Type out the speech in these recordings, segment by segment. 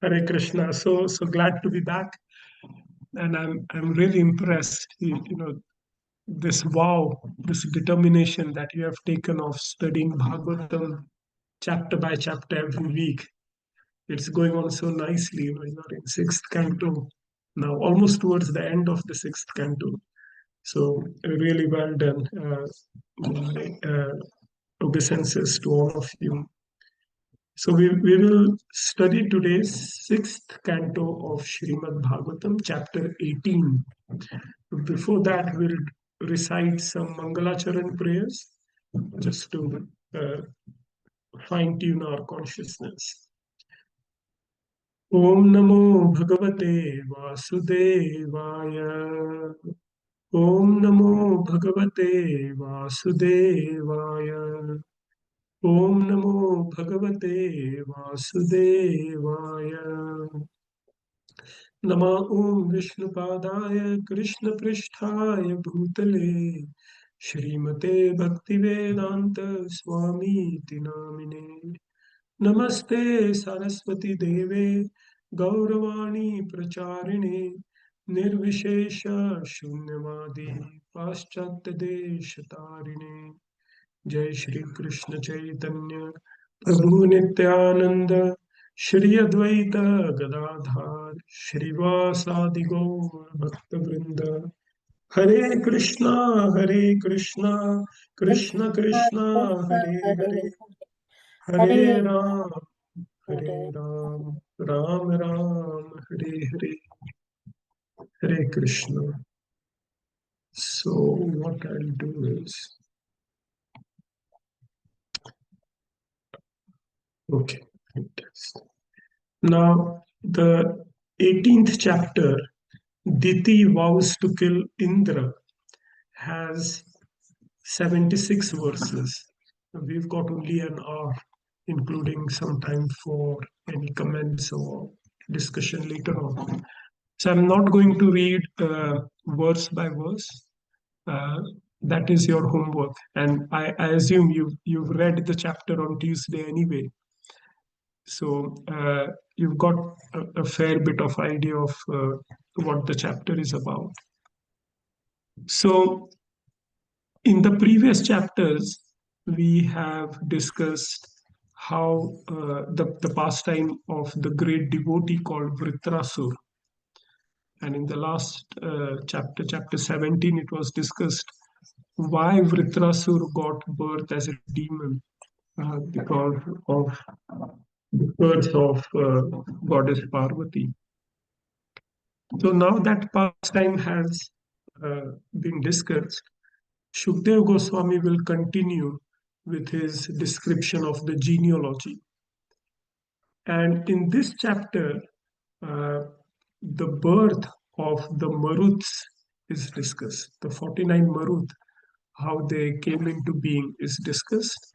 Hare Krishna. So glad to be back, and I'm really impressed. This vow, this determination that you have taken of studying Bhagavatam chapter by chapter every week. It's going on so nicely. You're in sixth canto now, almost towards the end of the sixth canto. So really well done. My obeisances to all of you. So we will study today's sixth canto of Srimad Bhagavatam, chapter 18. Before that, we'll recite some Mangalacharan prayers just to fine tune our consciousness. Om Namo Bhagavate Vasudevaya. Om Namo Bhagavate Vasudevaya. Om Namo Bhagavate Vasudevaya. Nama Om Vishnupadaya Krishna Pristhaya Bhutale Shrimate Bhaktivedanta Swami Tinamine Namaste Saraswati Deve Gauravani Pracharine Nirvishesha Shunyavadi Paschatya Deshatarine Jai Shri Krishna Chaitanya Prabhu Nityananda Shri Advaita Gadadhar Shrivasadi Gaur Bhakta Vrinda Hare Krishna Krishna Krishna Hare Hare Hare Hare Ram Hare. Ram Ram Hare Hare Hare Krishna. So what I'll do is okay. Now the 18th chapter, Diti vows to kill Indra, has 76 verses. We've got only an hour, including some time for any comments or discussion later on. So I'm not going to read verse by verse. Uh, that is your homework, and I assume you've read the chapter on Tuesday anyway. So you've got a fair bit of idea of what the chapter is about. So in the previous chapters, we have discussed how the pastime of the great devotee called Vritrasur. And in the last chapter, chapter 17, it was discussed why Vritrasur got birth as a demon because of the curse of goddess Parvati. So now that pastime has been discussed, Shukdev Goswami will continue with his description of the genealogy. And in this chapter, uh, the birth of the Maruts is discussed. The 49 Marut, how they came into being, is discussed.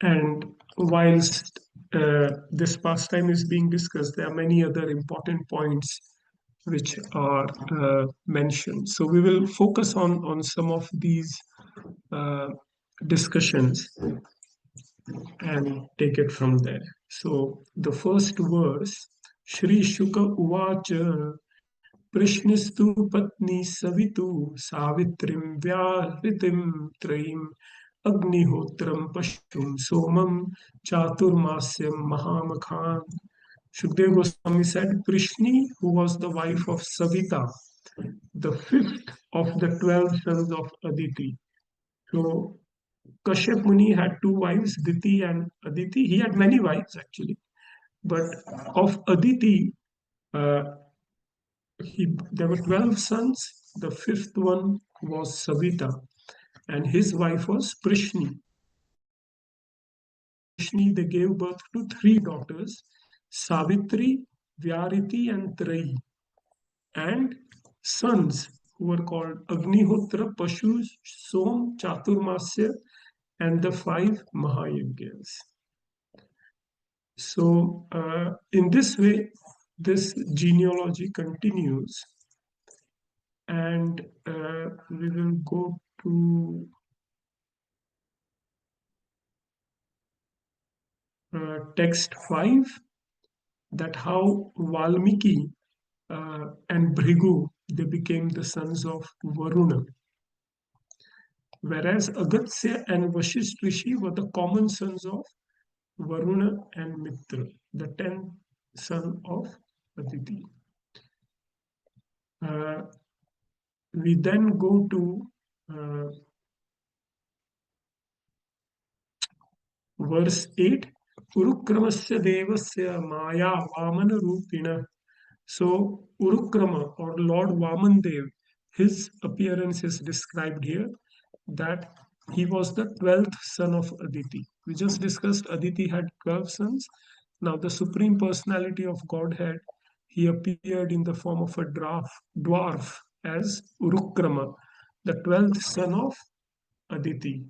And whilst this pastime is being discussed, there are many other important points which are mentioned. So we will focus on some of these uh, discussions and take it from there. So the first verse, Shri Shuka Uvacha Prishnistu Patni Savitu Savitrim Vyahritim Traim Agnihotram Pashum Somam Chaturmasyam Mahamakhan. Shukdev Goswami said, Prishni, who was the wife of Savita, the fifth of the 12 sons of Aditi. So Kashyap Muni had two wives, Diti and Aditi. He had many wives actually, but of Aditi, uh, there were 12 sons. The fifth one was Savita, and his wife was Prishni. Prishni, they gave birth to three daughters, Savitri, Vyariti, and Trayi, and sons who were called Agnihotra, Pashus, Som, Chaturmasya, and the five Mahayajnas. So, in this way, this genealogy continues, and we will go to text 5. that how Valmiki and Bhrigu, they became the sons of Varuna, whereas Agastya and Vashisht Rishi were the common sons of Varuna and Mitra, the 10th son of Aditi. Uh, we then go to verse 8. Urukramasya devasya maya vamana rupina. So Urukrama or Lord Vamandev, his appearance is described here, that he was the 12th son of Aditi. We just discussed Aditi had 12 sons. Now the Supreme Personality of Godhead, he appeared in the form of a dwarf as Urukrama, the 12th son of Aditi.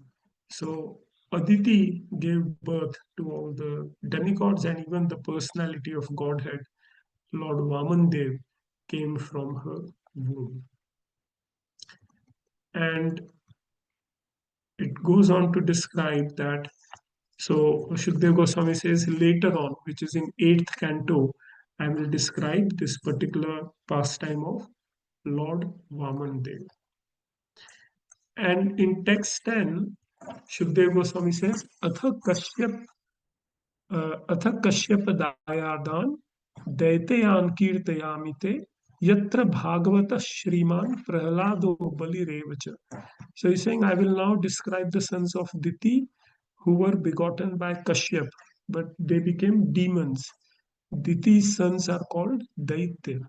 So Aditi gave birth to all the demigods and even the personality of Godhead. Lord Vamandev came from her womb. And it goes on to describe that. So Shukdev Goswami says later on, which is in 8th canto, I will describe this particular pastime of Lord Vamandev. And in text 10, Shukdev Goswami says, अथ कश्यप दायादान दैत्यान कीर्तयामिते यत्र भागवत श्रीमान प्रहलादो बलिरेवच. So he's saying, I will now describe the sons of Diti who were begotten by Kashyap, but they became demons. Diti's sons are called Daitya.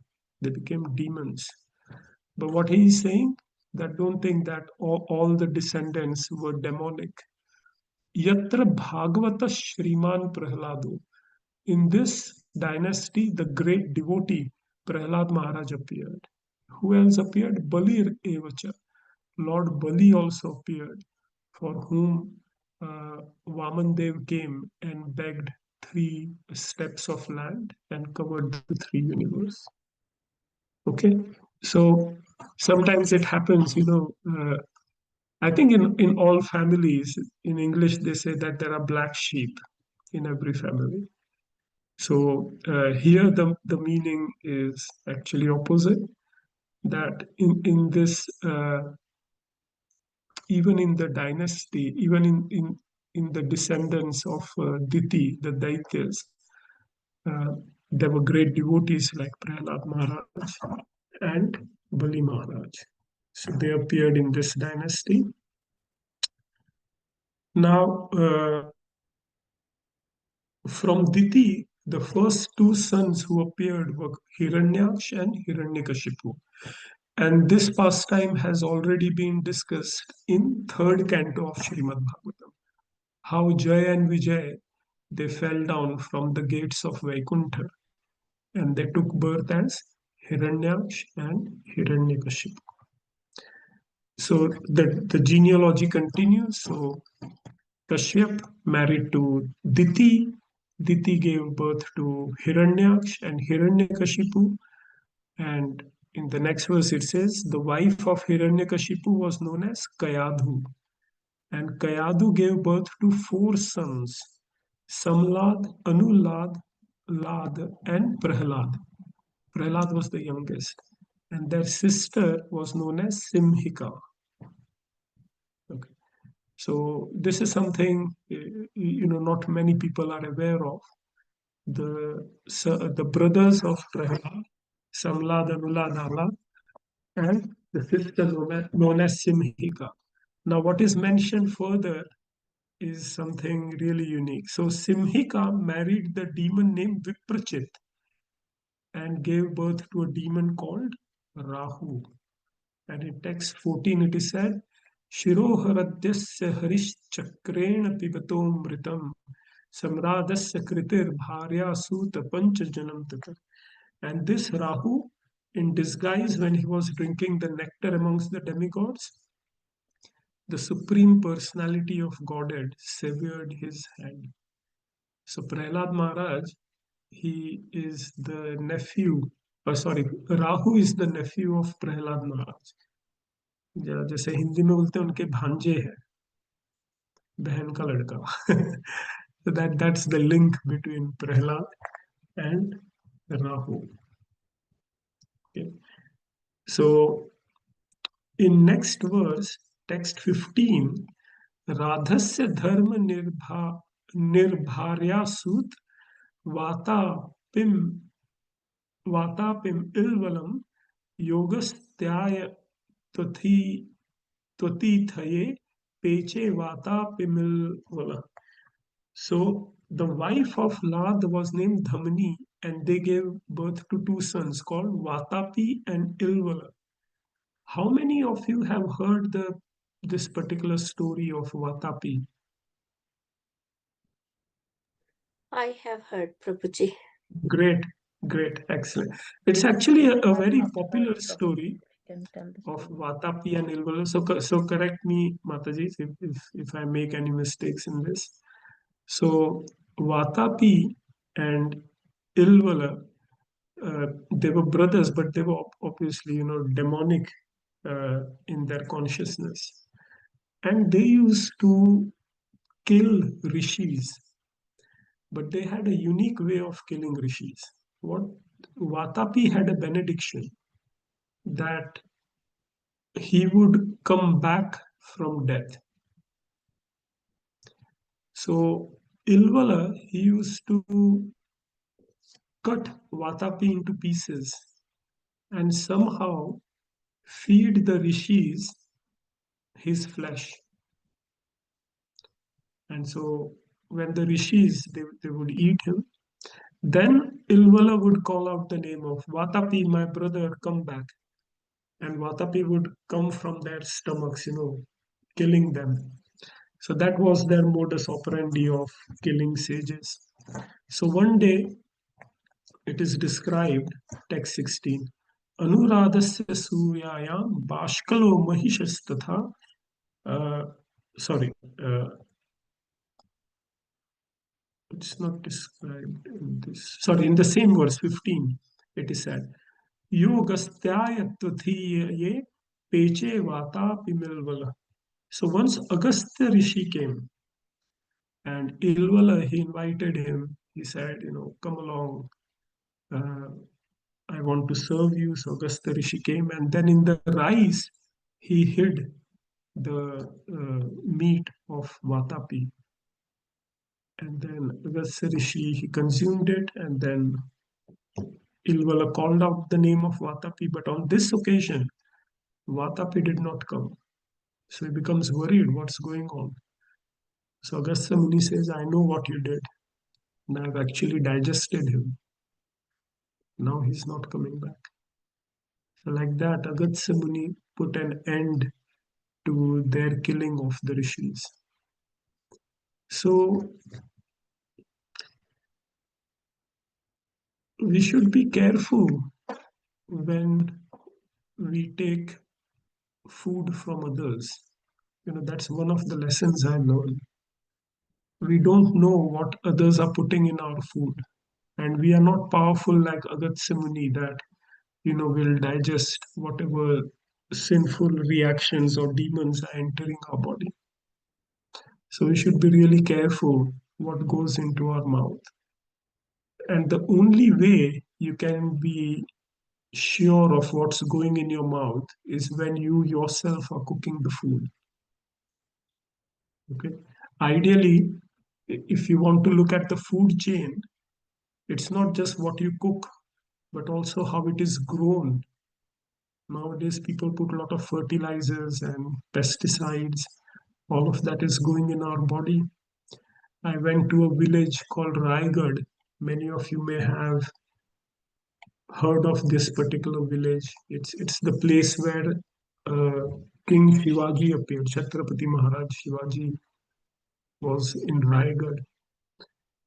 They became demons. But what he is saying, that don't think that all the descendants were demonic. Yatra Bhagavata Shriman Prahlado. In this dynasty, the great devotee Prahlad Maharaj appeared. Who else appeared? Balir Evacha. Lord Bali also appeared, for whom Vamandev came and begged 3 steps of land and covered the 3 universe. Okay, so sometimes it happens, I think in all families, in English, they say that there are black sheep in every family. So here the meaning is actually opposite, that in this even in the dynasty, even in the descendants of Diti, the Daityas, uh, there were great devotees like Prahlad Maharaj and Bali Maharaj. So they appeared in this dynasty. Now, from Diti, the first 2 sons who appeared were Hiranyaksh and Hiranyakashipu. And this pastime has already been discussed in 3rd canto of Srimad Bhagavatam. How Jay and Vijay, they fell down from the gates of Vaikuntha and they took birth as Hiranyaksh and Hiranyakashipu. So the genealogy continues. So Kashyap married to Diti. Diti gave birth to Hiranyaksh and Hiranyakashipu. And in the next verse it says, the wife of Hiranyakashipu was known as Kayadhu. And Kayadhu gave birth to 4 sons, Samlad, Anulad, Lad, and Prahlad. Prahlad was the youngest. And their sister was known as Simhika. Okay. So this is something not many people are aware of. The brothers of Prahlad, Samlad, Anulad, Ahlad, and the sister known as Simhika. Now, what is mentioned further is something really unique. So, Simhika married the demon named Viprachit and gave birth to a demon called Rahu. And in text 14, it is said, Shiroharadyasya harishchakrena pibatom mritam samradasya kritir bharya suta panchajanam tata. And this Rahu, in disguise, when he was drinking the nectar amongst the demigods, the Supreme Personality of Godhead severed his head. So Prahlad Maharaj, he is the nephew, Rahu is the nephew of Prahlad Maharaj. जैसे हिंदी में बोलते हैं उनके भांजे हैं, बहन का लड़का. So that's the link between Prahlad and Rahu. Okay. So in next verse, text 15, Radhasya dharma nirbharya sut vata pim वातापिम इलवलम योगस्त्याय त्वथि त्वतीथये पेचे वातापिमिलवल. So the wife of Lad was named Dhamani, and they gave birth to two sons called Vatapi and Ilvala. How many of you have heard this particular story of Vatapi? I have heard, Prabhuji. Great, great, excellent. It's actually a I've very not popular heard, story Prabhuji. Can tell the of story. Vatapi and Ilvala. So correct me, Mataji, if I make any mistakes in this. So Vatapi and Ilvala, they were brothers, but they were obviously, demonic in their consciousness. And they used to kill rishis, but they had a unique way of killing rishis. What Vatapi had a benediction that he would come back from death. So Ilvala, he used to cut Vatapi into pieces and somehow feed the rishis his flesh. And so when the rishis they would eat him, then Ilvala would call out the name of Vatapi, my brother, come back. And Vatapi would come from their stomachs, killing them. So that was their modus operandi of killing sages. So one day it is described, text 16, Anuradhasya suryayam bashkalo mahishastatha. Uh, sorry, it's not described in this. Sorry, in the same verse 15, it is said, Yogastyaya tuthiye peche vata pimilvala. So once Agastya Rishi came and Ilvala, he invited him. He said, come along. Uh, I want to serve you. So Agastya Rishi came, and then in the rice, he hid the meat of Vatapi. And then Agastya Rishi, he consumed it, and then Ilvala called out the name of Vatapi. But on this occasion, Vatapi did not come. So he becomes worried, what's going on? So Agastya Muni says, I know what you did. And I've actually digested him. Now he's not coming back. So like that, Agastya Muni put an end to their killing of the rishis. So we should be careful when we take food from others. That's one of the lessons I learned. We don't know what others are putting in our food. And we are not powerful like Agastya Muni that, will digest whatever sinful reactions or demons are entering our body. So we should be really careful what goes into our mouth. And the only way you can be sure of what's going in your mouth is when you yourself are cooking the food. Okay. Ideally, if you want to look at the food chain, it's not just what you cook, but also how it is grown. Nowadays, people put a lot of fertilizers and pesticides. All of that is going in our body. I went to a village called Raigad. Many of you may have heard of this particular village. It's the place where King Shivaji appeared. Chhatrapati Maharaj Shivaji was in Raigad.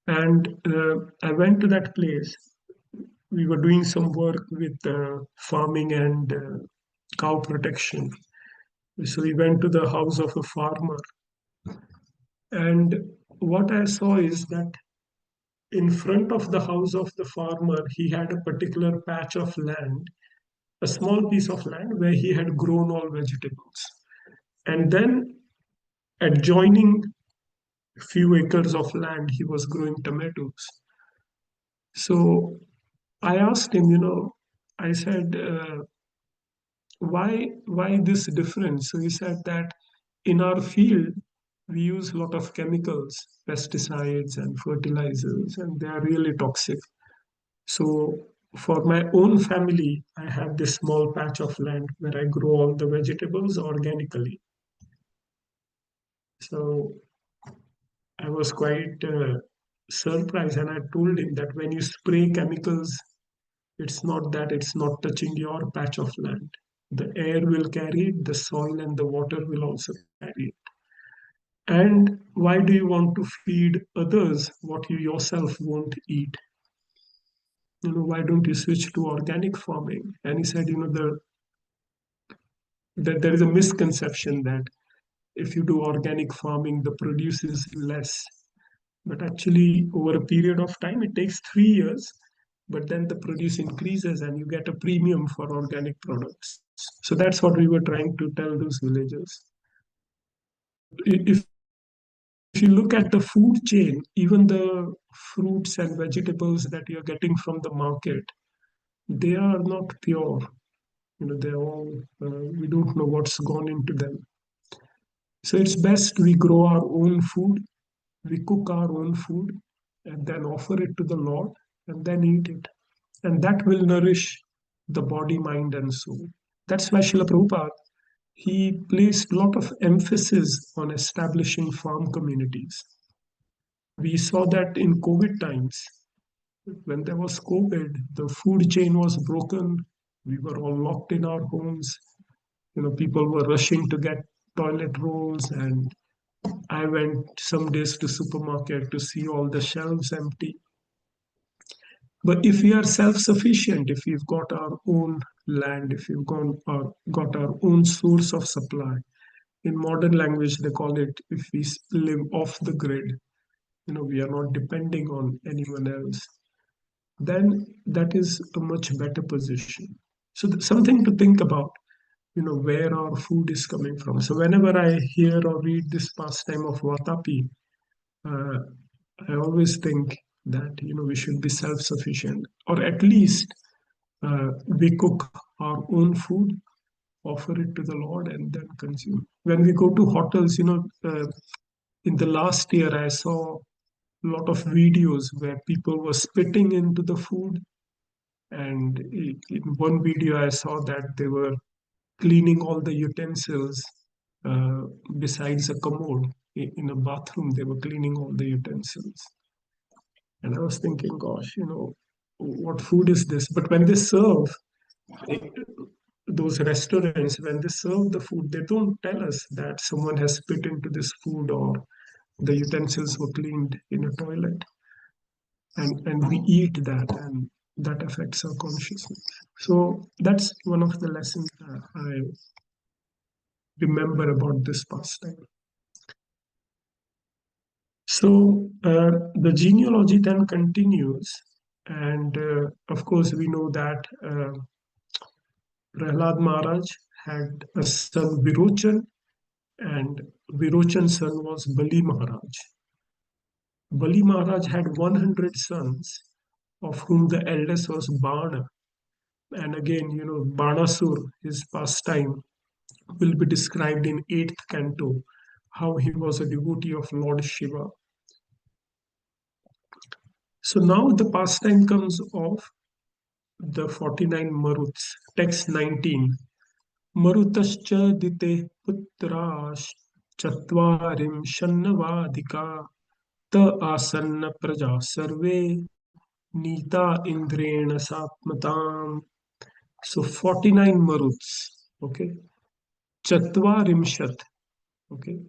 And I went to that place. We were doing some work with farming and cow protection. So we went to the house of a farmer. And what I saw is that in front of the house of the farmer, he had a particular patch of land, a small piece of land where he had grown all vegetables. And then adjoining few acres of land, he was growing tomatoes. So I asked him, I said, why this difference? So he said that in our field we use a lot of chemicals, pesticides and fertilizers, and they are really toxic. So for my own family, I have this small patch of land where I grow all the vegetables organically. So I was quite surprised, and I told him that when you spray chemicals, it's not that it's not touching your patch of land. The air will carry it, the soil and the water will also carry it. And why do you want to feed others what you yourself won't eat? Why don't you switch to organic farming? And he said, that there is a misconception that if you do organic farming, the produce is less. But actually, over a period of time, it takes 3 years, but then the produce increases and you get a premium for organic products. So that's what we were trying to tell those villagers. If you look at the food chain, even the fruits and vegetables that you're getting from the market, they are not pure. They're all, we don't know what's gone into them. So it's best we grow our own food, we cook our own food, and then offer it to the Lord, and then eat it. And that will nourish the body, mind, and soul. That's why Srila Prabhupada, he placed a lot of emphasis on establishing farm communities. We saw that in COVID times. When there was COVID, the food chain was broken. We were all locked in our homes. People were rushing to get toilet rolls, and I went some days to supermarket to see all the shelves empty. But if we are self-sufficient, if we've got our own land, if we've got our own source of supply, in modern language they call it, if we live off the grid, we are not depending on anyone else, then that is a much better position. So something to think about, where our food is coming from. So whenever I hear or read this pastime of Vatapi, uh, I always think that we should be self-sufficient, or at least we cook our own food, offer it to the Lord, and then consume. When we go to hotels, in the last year, I saw a lot of videos where people were spitting into the food, and in one video, I saw that they were cleaning all the utensils uh, besides a commode. In a bathroom, they were cleaning all the utensils. And I was thinking, gosh, what food is this? But when they serve, they, those restaurants, when they serve the food, they don't tell us that someone has spit into this food or the utensils were cleaned in a toilet. And we eat that, and that affects our consciousness. So that's one of the lessons I remember about this pastime. So the genealogy then continues, and of course, we know that Prahlad Maharaj had a son Virochan, and Virochan's son was Bali Maharaj. Bali Maharaj had 100 sons, of whom the eldest was Bana. And again, Banasur, his pastime, will be described in 8th canto, how he was a devotee of Lord Shiva. So now the pastime comes of the 49 Maruts, text 19. Marutascha dite putrash chatvarim shannavadika ta asanna praja sarve nita indrena sapmatam. So 49 Maruts, okay, chatvarimshat, okay.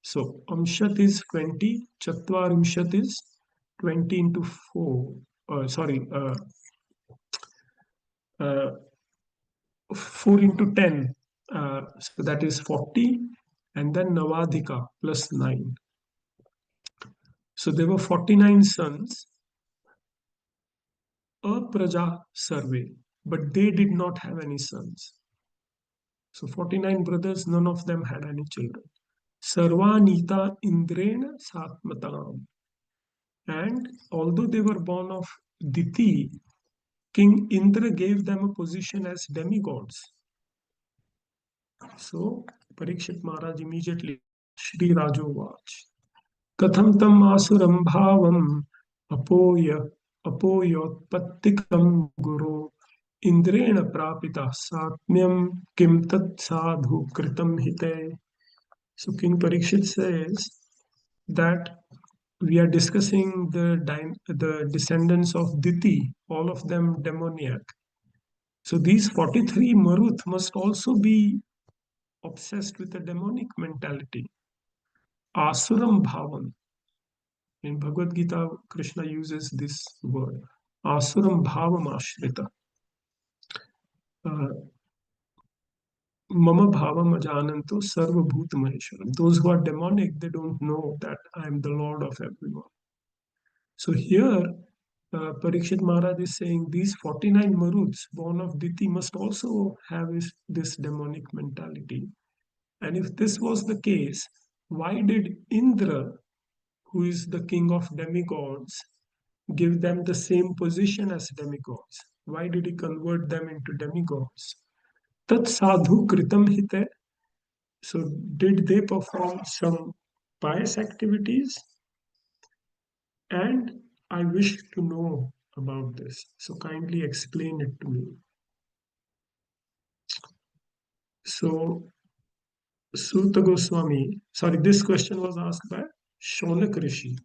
So amshat is 20, chatvarimshat is 20 into 4. Sorry, uh, 4 into 10. So that is 40. And then Navadika plus 9. So there were 49 sons, a Praja survey, but they did not have any sons. So 49 brothers, none of them had any children. Sarvanita Indrena Satmatam. And although they were born of Diti, King Indra gave them a position as demigods. So Parikshit Maharaj immediately, Shri Rajovach, Katham tam asuram bhavam apoya apoyotpattikam guru Indrena prapita satmyam kim tat sadhu kritam hite. So King Parikshit says that we are discussing the descendants of Diti, all of them demoniac. So these 43 Maruth must also be obsessed with a demonic mentality. Asuram bhavam. In Bhagavad Gita, Krishna uses this word. Asuram bhavam ashrita. Mama bhavam ajananto sarvabhut maheshwaram. Those who are demonic, they don't know that I am the Lord of everyone. So here, Parikshit Maharaj is saying these 49 Maruts born of Diti must also have this demonic mentality. And if this was the case, why did Indra, who is the king of demigods, give them the same position as demigods? Why did he convert them into demigods? Tat sadhu kritam hite. So, did they perform some pious activities? And I wish to know about this. So, kindly explain it to me. So, Suta Goswami, sorry, this question was asked by Shonak Rishi.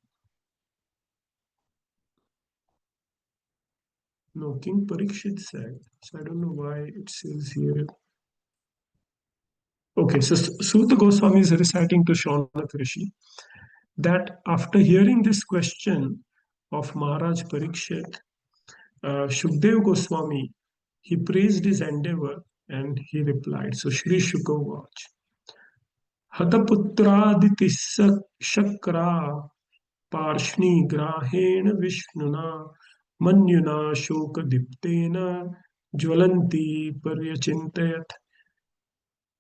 No, King Parikshit said. So, I don't know why it says here. Okay, so Suta Goswami is reciting to Shonak Rishi that after hearing this question of Maharaj Parikshit, Shukdev Goswami, he praised his endeavor and he replied. So Shri Shuka watch. Hataputrāditi shakra parshni grahena vishnuna manyuna shokadiptena jwalanti paryachintayat.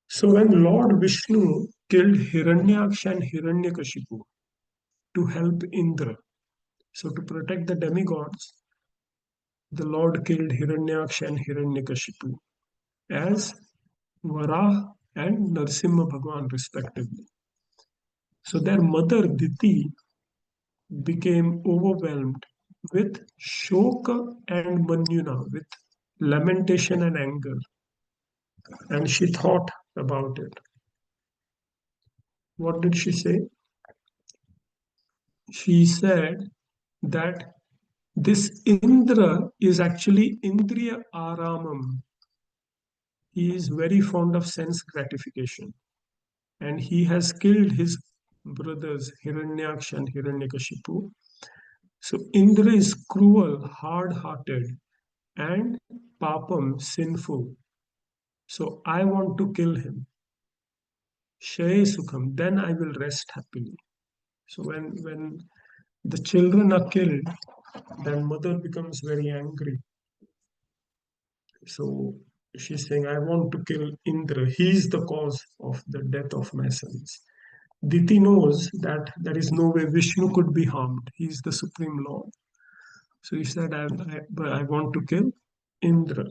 So when Lord Vishnu killed Hiranyaksha and Hiranyakashipu to help Indra, so to protect the demigods, the Lord killed Hiranyaksha and Hiranyakashipu as Varah and Narsimha Bhagwan respectively. So their mother Diti became overwhelmed with shoka and manyuna, with lamentation and anger, and she thought about it. What did she say? She said that this Indra is actually Indriya Aramam. He is very fond of sense gratification and he has killed his brothers Hiranyaksha and Hiranyakashipu. So Indra is cruel, hard-hearted, and papam, sinful. So I want to kill him. Shaye sukham, then I will rest happily. So when the children are killed, then mother becomes very angry. So she's saying, I want to kill Indra. He is the cause of the death of my sons. Diti knows that there is no way Vishnu could be harmed. He is the Supreme Lord. So he said, but I want to kill Indra.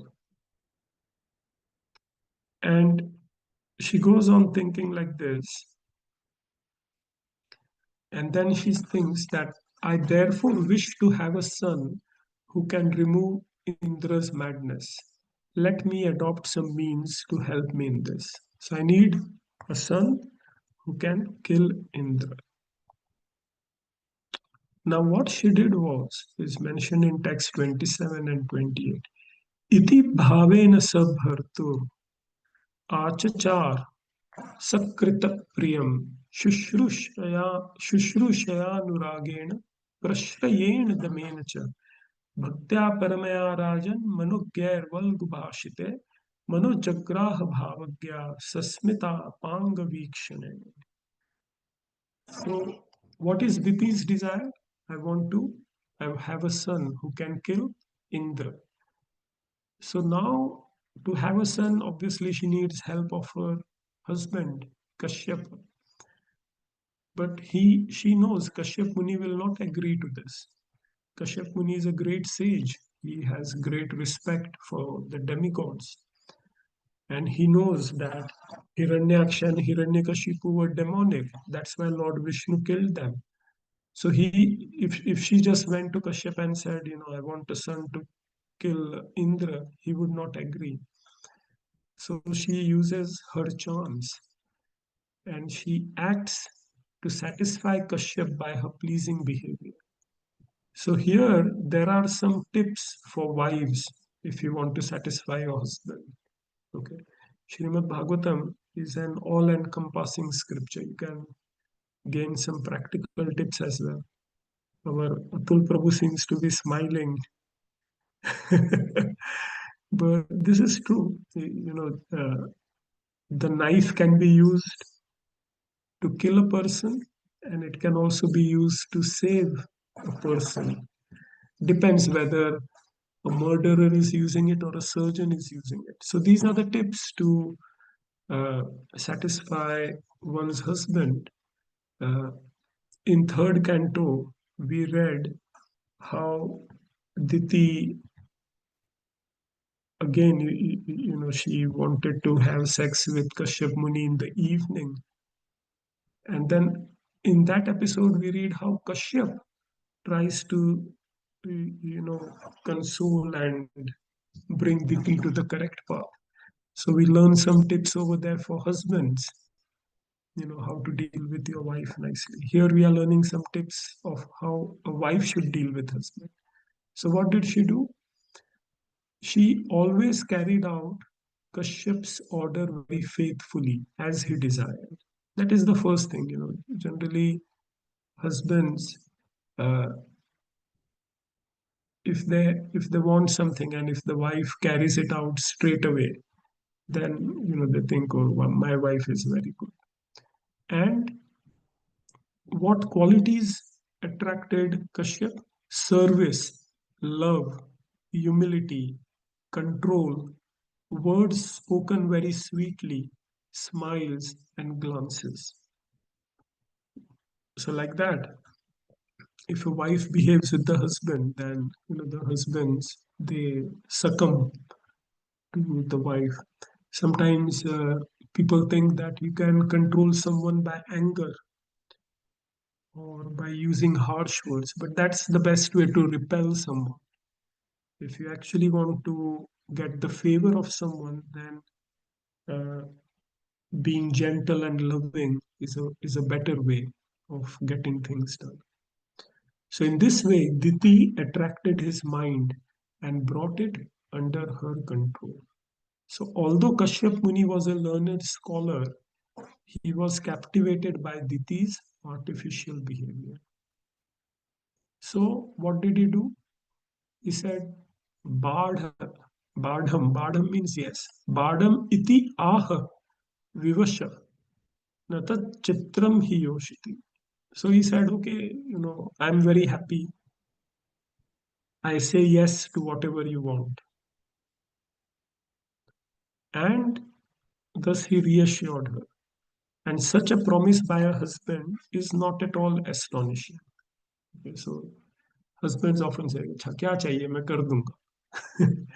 And she goes on thinking like this. And then she thinks that I therefore wish to have a son who can remove Indra's madness. Let me adopt some means to help me in this. So I need a son who can kill Indra. Now, what she did was is mentioned in text 27 and 28. Iti bhavena sabhartu achachar sakrita priyam शुश्रूषयानुरागेण प्रश्रयेण दमेन च भक्त्या परमया राजन मनुज्ञैर्वल्गुभाषिते मनोजग्राह भावज्ञा सस्मिता पांग वीक्षणे. So, what is Diti's desire? I want to have a son who can kill Indra. So now, to have a son, obviously she needs help of her husband, Kashyap. But she knows Kashyap Muni will not agree to this. Kashyap Muni is a great sage. He has great respect for the demigods. And he knows that Hiranyaksha and Hiranyakashipu were demonic. That's why Lord Vishnu killed them. So if she just went to Kashyap and said, I want a son to kill Indra, he would not agree. So she uses her charms and she acts to satisfy Kashyap by her pleasing behavior. So here there are some tips for wives if you want to satisfy your husband. Okay. Srimad Bhagavatam is an all-encompassing scripture. You can gain some practical tips as well. Our Atul Prabhu seems to be smiling. But this is true. The knife can be used to kill a person and it can also be used to save a person. Depends whether a murderer is using it or a surgeon is using it. So these are the tips to uh, satisfy one's husband. Uh, in third canto, we read how Diti again, she wanted to have sex with Kashyap Muni in the evening. And then in that episode, we read how Kashyap tries to, console and bring Diti to the correct path. So we learn some tips over there for husbands, how to deal with your wife nicely. Here we are learning some tips of how a wife should deal with husband. So what did she do? She always carried out Kashyap's order very faithfully as he desired. That is the first thing, Generally, husbands, uh, if they want something and if the wife carries it out straight away, then they think, oh, well, my wife is very good. And what qualities attracted Kashyap? Service, love, humility, control, words spoken very sweetly, smiles, and glances. So, like that, if a wife behaves with the husband, then the husbands they succumb to the wife. Sometimes people think that you can control someone by anger or by using harsh words, but that's the best way to repel someone. If you actually want to get the favor of someone, then uh, being gentle and loving is a better way of getting things done. So in this way, Diti attracted his mind and brought it under her control. So although Kashyap Muni was a learned scholar, he was captivated by Diti's artificial behavior. So what did he do? He said, Badha, Badham means yes. Badham iti aha vivasha natat chitram hi yoshiti. So he said, okay, I'm very happy. I say yes to whatever you want. And thus he reassured her. And such a promise by a husband is not at all astonishing. Okay, so husbands often say, "अच्छा क्या चाहिए मैं कर दूंगा."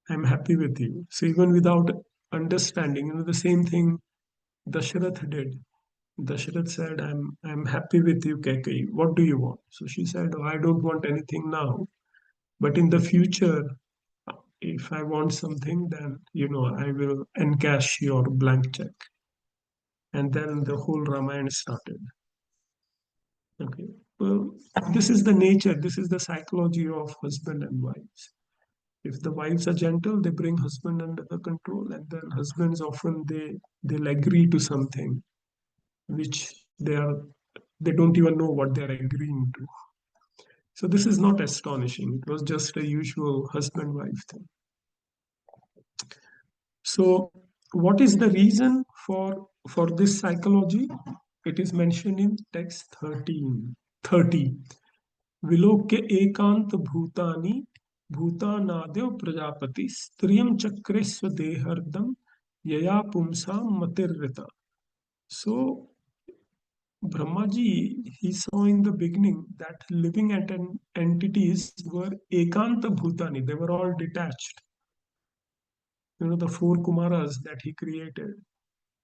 I'm happy with you. So even without understanding, the same thing Dasharath did. Dasharath said, I'm happy with you, Kaikai. What do you want? So she said, oh, I don't want anything now. But in the future, if I want something, then I will encash your blank check. And then the whole Ramayana started. Okay. Well, this is the nature, this is the psychology of husband and wives. If the wives are gentle, they bring husband under the control, and then husbands often they'll agree to something which they don't even know what they're agreeing to. So this is not astonishing. It was just a usual husband-wife thing. So what is the reason for this psychology? It is mentioned in text 30. विलोक्य एकांत भूतानि भूतानादेव प्रजापति स्त्रियम चक्रे स्वदेहर्दम यया पुंसा मतिर्वृता. So Brahmaji, he saw in the beginning that living entities were ekanta bhutani. They were all detached. The four Kumaras that he created.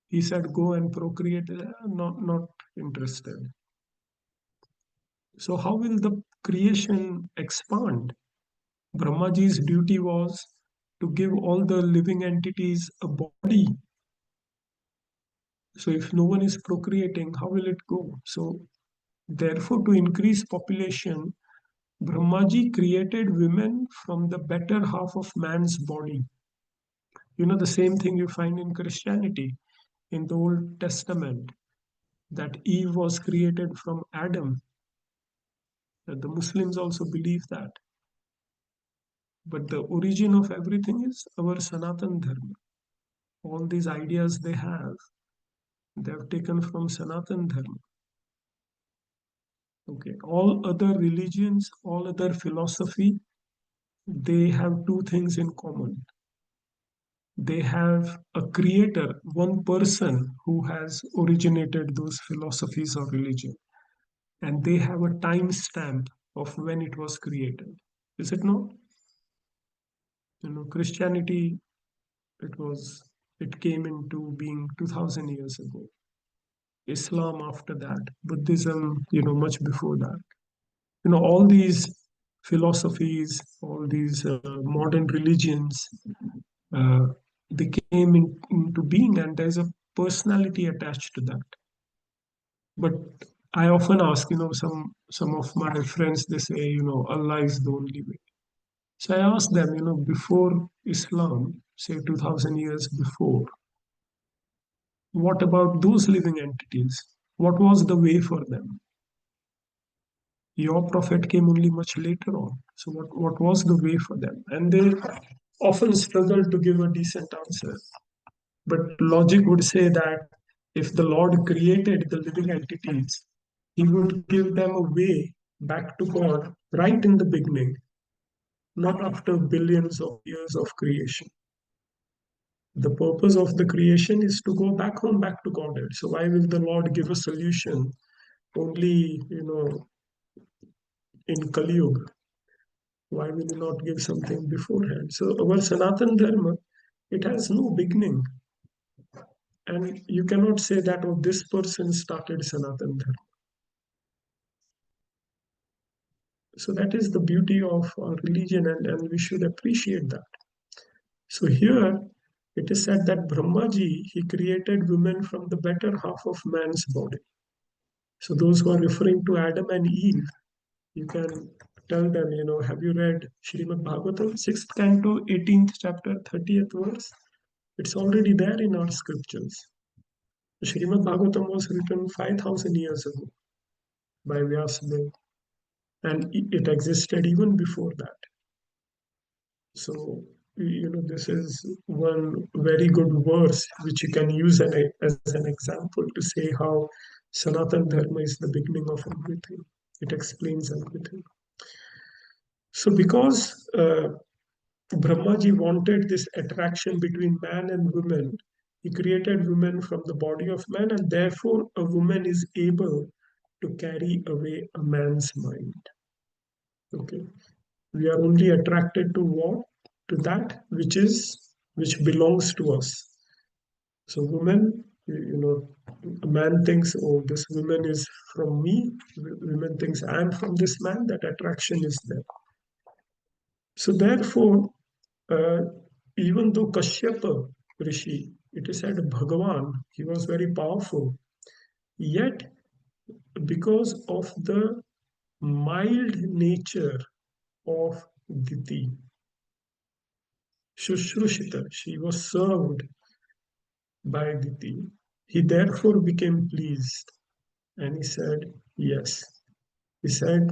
He said, go and procreate. Not interested. So how will the creation expand? Brahmaji's duty was to give all the living entities a body. So if no one is procreating, how will it go? So therefore, to increase population, Brahmaji created women from the better half of man's body. The same thing you find in Christianity, in the Old Testament, that Eve was created from Adam. The Muslims also believe that. But the origin of everything is our Sanatan Dharma. All these ideas they have taken from Sanatan Dharma. Okay. All other religions, all other philosophy, they have two things in common. They have a creator, one person who has originated those philosophies or religion, and they have a time stamp of when it was created. Is it not? Christianity, it was it came into being 2000 years ago. Islam after that, Buddhism, much before that. All these philosophies, all these modern religions, uh, they came into being, and there's a personality attached to that. But I often ask, some of my friends, they say, Allah is the only way. So I ask them, before Islam, say 2000 years before, what about those living entities? What was the way for them? Your prophet came only much later on. So what was the way for them? And they often struggle to give a decent answer. But logic would say that if the Lord created the living entities, he would give them a way back to God right in the beginning, not after billions of years of creation. The purpose of the creation is to go back home, back to Godhead. So why will the Lord give a solution only, in Kali Yuga? Why will he not give something beforehand? So our Sanatan Dharma, it has no beginning. And you cannot say that, oh, this person started Sanatan Dharma. So that is the beauty of our religion, and we should appreciate that. So here it is said that Brahmaji, he created women from the better half of man's body. So those who are referring to Adam and Eve, you can tell them, have you read Srimad Bhagavatam, 6th canto, 18th chapter, 30th verse? It's already there in our scriptures. Srimad Bhagavatam was written 5,000 years ago by Vyasadeva, and it existed even before that. So, this is one very good verse which you can use as an example to say how Sanatan Dharma is the beginning of everything. It explains everything. So, because Brahmaji wanted this attraction between man and woman, he created women from the body of man, and therefore a woman is able to carry away a man's mind. Okay. We are only attracted to what? To that which belongs to us. So woman, a man thinks, oh, this woman is from me. Woman thinks I am from this man. That attraction is there. So therefore, uh, even though Kashyapa Rishi, it is said Bhagavan, he was very powerful. Yet, because of the mild nature of Diti, Shushrushita, she was served by Diti. He therefore became pleased and he said, yes. He said,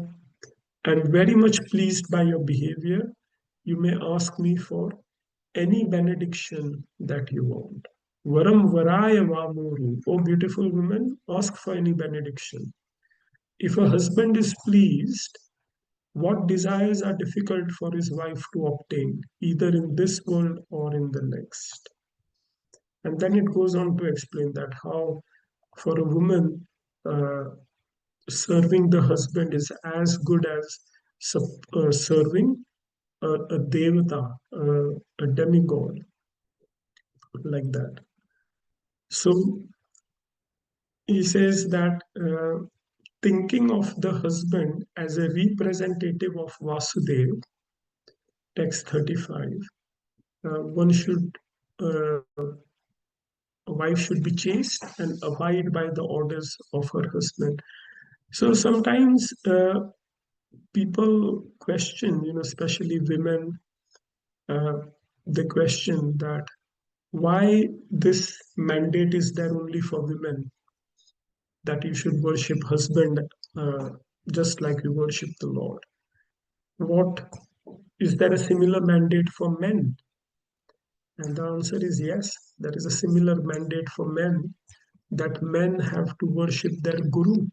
I'm very much pleased by your behavior. You may ask me for any benediction that you want. Varam varaya vamuru. Oh, beautiful woman, ask for any benediction. If a husband is pleased, what desires are difficult for his wife to obtain, either in this world or in the next? And then it goes on to explain that how, for a woman, uh, serving the husband is as good as serving a devata, a demigod, like that. So he says that thinking of the husband as a representative of Vasudev, text 35, one should, a wife should be chaste and abide by the orders of her husband. So sometimes people question, especially women, uh, they question that why this mandate is there only for women, that you should worship husband uh, just like you worship the Lord. What is there a similar mandate for men? And the answer is yes, there is a similar mandate for men, that men have to worship their guru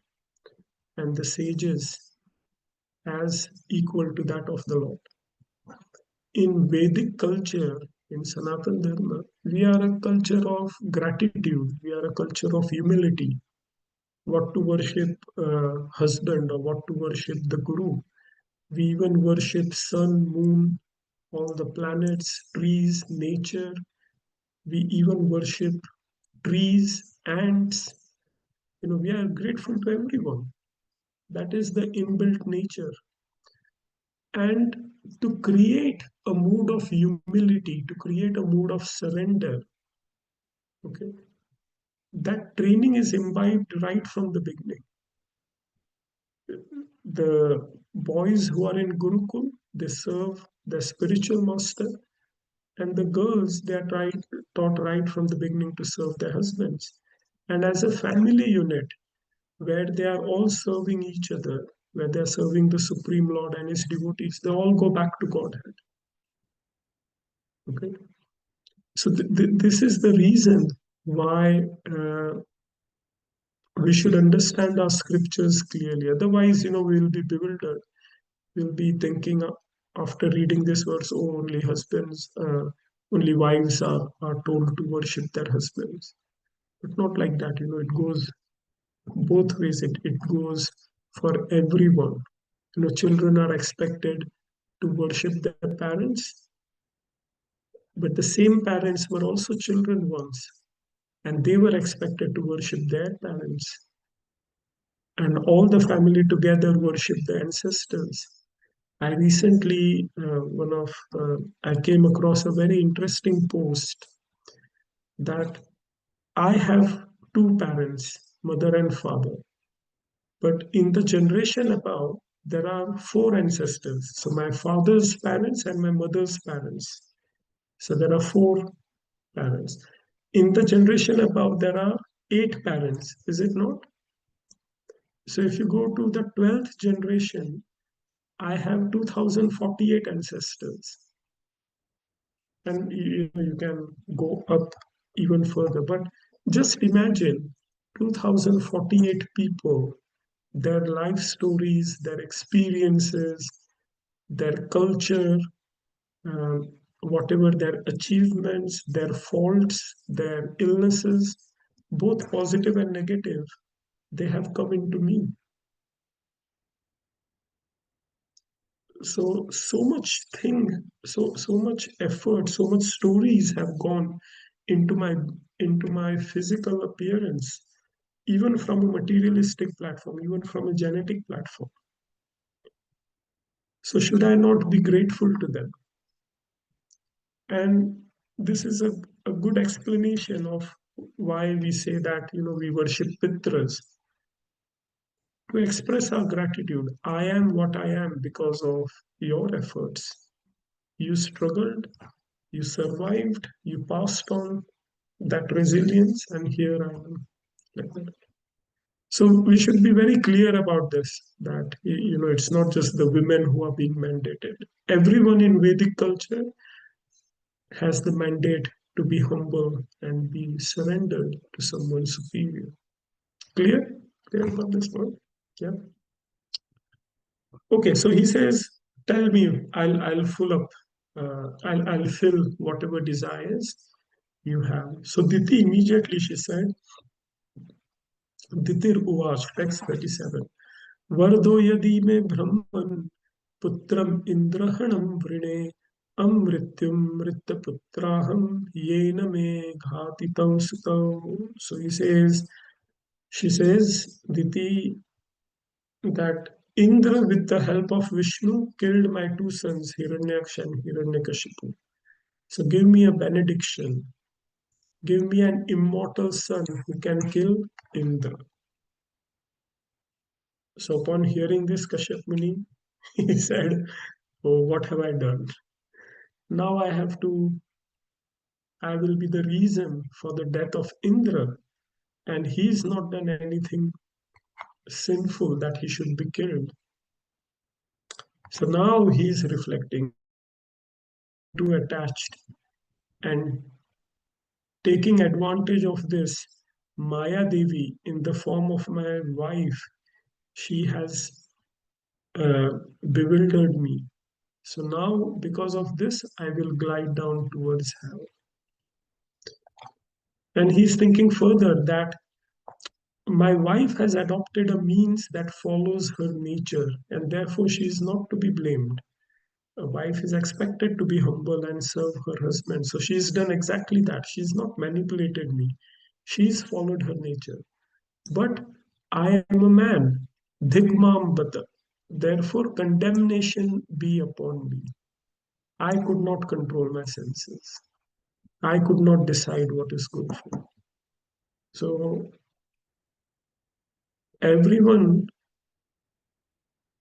and the sages as equal to that of the Lord. In Vedic culture, in Sanatana Dharma, we are a culture of gratitude, we are a culture of humility. What to worship husband or what to worship the guru. We even worship sun, moon, all the planets, trees, nature. We even worship trees, ants. We are grateful to everyone. That is the inbuilt nature. And to create a mood of humility, to create a mood of surrender, okay, that training is imbibed right from the beginning. The boys who are in Gurukul, they serve the spiritual master, and the girls, they are taught right from the beginning to serve their husbands. And as a family unit, where they are all serving each other, where they are serving the Supreme Lord and His devotees, they all go back to Godhead. Okay, so this is the reason why we should understand our scriptures clearly. Otherwise, we will be bewildered. We'll be thinking after reading this verse, oh, only wives are told to worship their husbands. But not like that. It goes both ways. It goes for everyone. Children are expected to worship their parents, but the same parents were also children once, and they were expected to worship their parents. And all the family together worship the ancestors. I recently, I came across a very interesting post that I have two parents, mother and father, but in the generation above, there are four ancestors. So my father's parents and my mother's parents. So there are four parents. In the generation above, there are eight parents, is it not? So if you go to the 12th generation, I have 2048 ancestors. And you can go up even further. But just imagine 2048 people, their life stories, their experiences, their culture, um, whatever their achievements, their faults, their illnesses, both positive and negative, they have come into me. So much so much effort, so much stories have gone into my physical appearance, even from a materialistic platform, even from a genetic platform. So should I not be grateful to them? And this is a good explanation of why we say that we worship pitras, to express our gratitude. I am what I am because of your efforts. You struggled, you survived, you passed on that resilience, and here I am. Like that. So we should be very clear about this, that it's not just the women who are being mandated. Everyone in Vedic culture has the mandate to be humble and be surrendered to someone superior. Clear? Clear about this one? Yeah. Okay, so he says, tell me, I'll fill up, I'll fill whatever desires you have. So Diti immediately she said, Ditir Uvash, text 37. Vardo yadi me brahman putram indrahanam vrine amrityum mrityaputraham yena me ghatitam sutam. So she says, Diti, that Indra, with the help of Vishnu, killed my two sons, Hiranyaksha and Hiranyakashipu. So give me a benediction. Give me an immortal son who can kill Indra. So upon hearing this, Kashyap Muni, he said, oh, what have I done? Now I will be the reason for the death of Indra, and he's not done anything sinful that he should be killed. So now he's reflecting, getting too attached and taking advantage of this. Maya Devi, in the form of my wife, she has uh, bewildered me. So now, because of this, I will glide down towards hell. And he's thinking further that my wife has adopted a means that follows her nature, and therefore she is not to be blamed. A wife is expected to be humble and serve her husband. So she's done exactly that. She's not manipulated me. She's followed her nature. But I am a man. Dhikmam bata. Therefore, condemnation be upon me. I could not control my senses. I could not decide what is good for me. So everyone,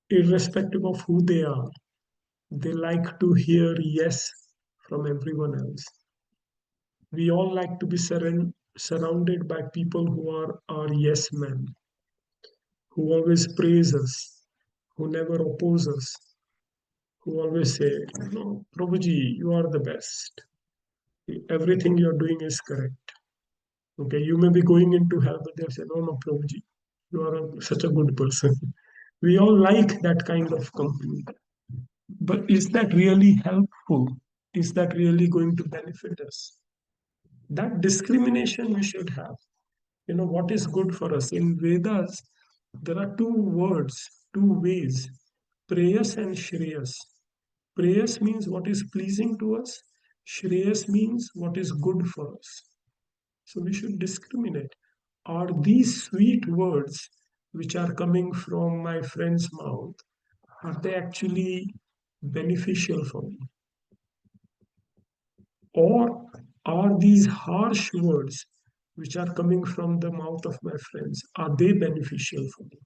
irrespective of who they like to hear yes from everyone else. We all like to be surrounded by people who are our yes men, who always praise us, who never oppose us, who always say, no, Prabhuji, you are the best. Everything you're doing is correct. Okay, you may be going into hell, but they'll say, no, no, Prabhuji, you are such a good person. We all like that kind of company. But is that really helpful? Is that really going to benefit us? That discrimination we should have. What is good for us? In Vedas, there are two words, two ways, prayas and shreyas. Prayas means what is pleasing to us, shreyas means what is good for us. So we should discriminate. Are these sweet words which are coming from my friend's mouth, are they actually beneficial for me? Or are these harsh words which are coming from the mouth of my friends, are they beneficial for me?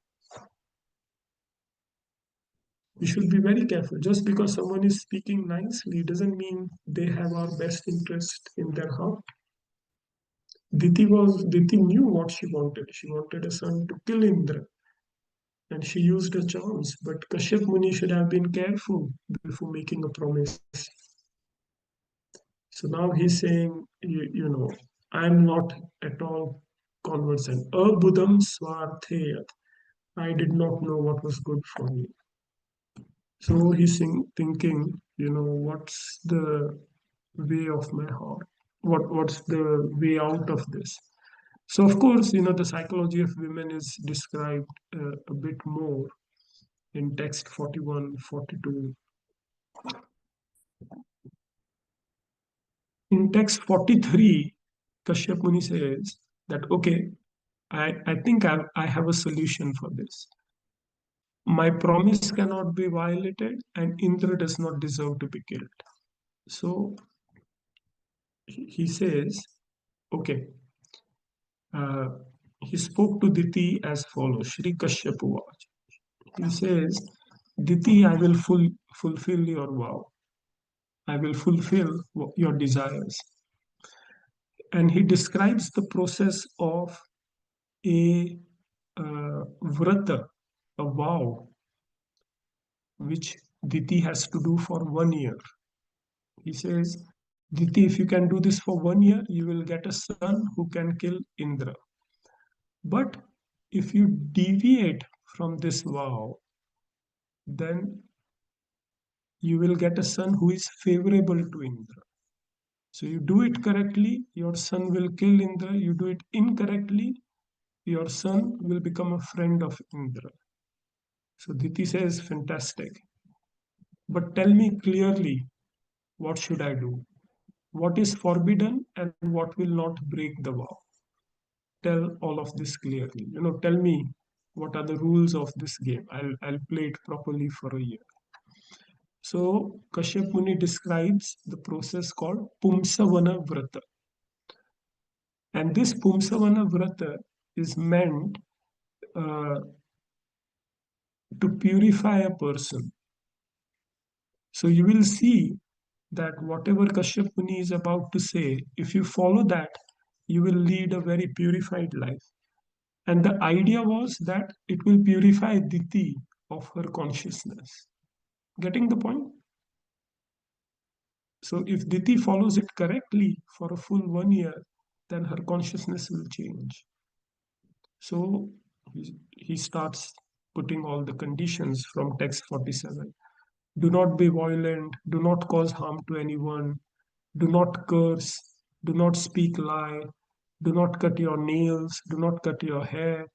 We should be very careful. Just because someone is speaking nicely doesn't mean they have our best interest in their heart. Diti knew what she wanted. She wanted a son to kill Indra, and she used a chance. But Kashyap Muni should have been careful before making a promise. So now he's saying, I'm not at all conversant. Abudam swartheyat. I did not know what was good for me. So he's thinking, what's the way of my heart? What's the way out of this? So of course, the psychology of women is described a bit more in text 41, 42. In text 43, Kashyap Muni says that, okay, I think I have a solution for this. My promise cannot be violated, and Indra does not deserve to be killed. So he says, okay, uh, he spoke to Diti as follows, Shri Kashyapu. He says, Diti, I will fulfill your vow. I will fulfill your desires. And he describes the process of a vrata, a vow, which Diti has to do for 1 year. He says, Diti, if you can do this for 1 year, you will get a son who can kill Indra. But if you deviate from this vow, then you will get a son who is favorable to Indra. So you do it correctly, your son will kill Indra. You do it incorrectly, your son will become a friend of Indra. So Diti says, fantastic. But tell me clearly, what should I do? What is forbidden and what will not break the vow? Tell all of this clearly. Tell me what are the rules of this game. I'll play it properly for a year. So Kashyap Muni describes the process called Pumsavana Vrata. And this Pumsavana Vrata is meant uh, to purify a person. So you will see that whatever Kashyap Muni is about to say, if you follow that, you will lead a very purified life. And the idea was that it will purify Diti of her consciousness. Getting the point? So if Diti follows it correctly for a full 1 year, then her consciousness will change. So he starts putting all the conditions from text 47. Do not be violent, do not cause harm to anyone, do not curse, do not speak lie, do not cut your nails, do not cut your hair,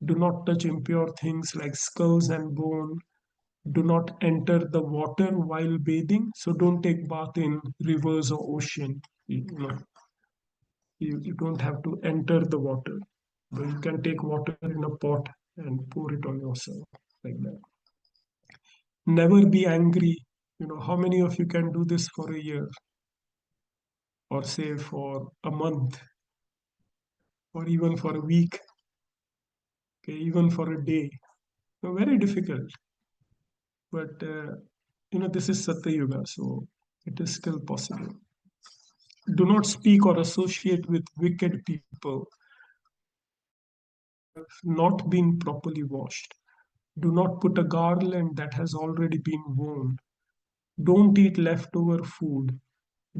do not touch impure things like skulls and bone, do not enter the water while bathing. So don't take bath in rivers or ocean. You don't have to enter the water, but you can take water in a pot and pour it on yourself like that. Never be angry. How many of you can do this for a year, or say for a month, or even for a week, okay, even for a day? Very difficult. But this is Satya Yuga, so it is still possible. Do not speak or associate with wicked people who have not been properly washed. Do not put a garland that has already been worn. Don't eat leftover food.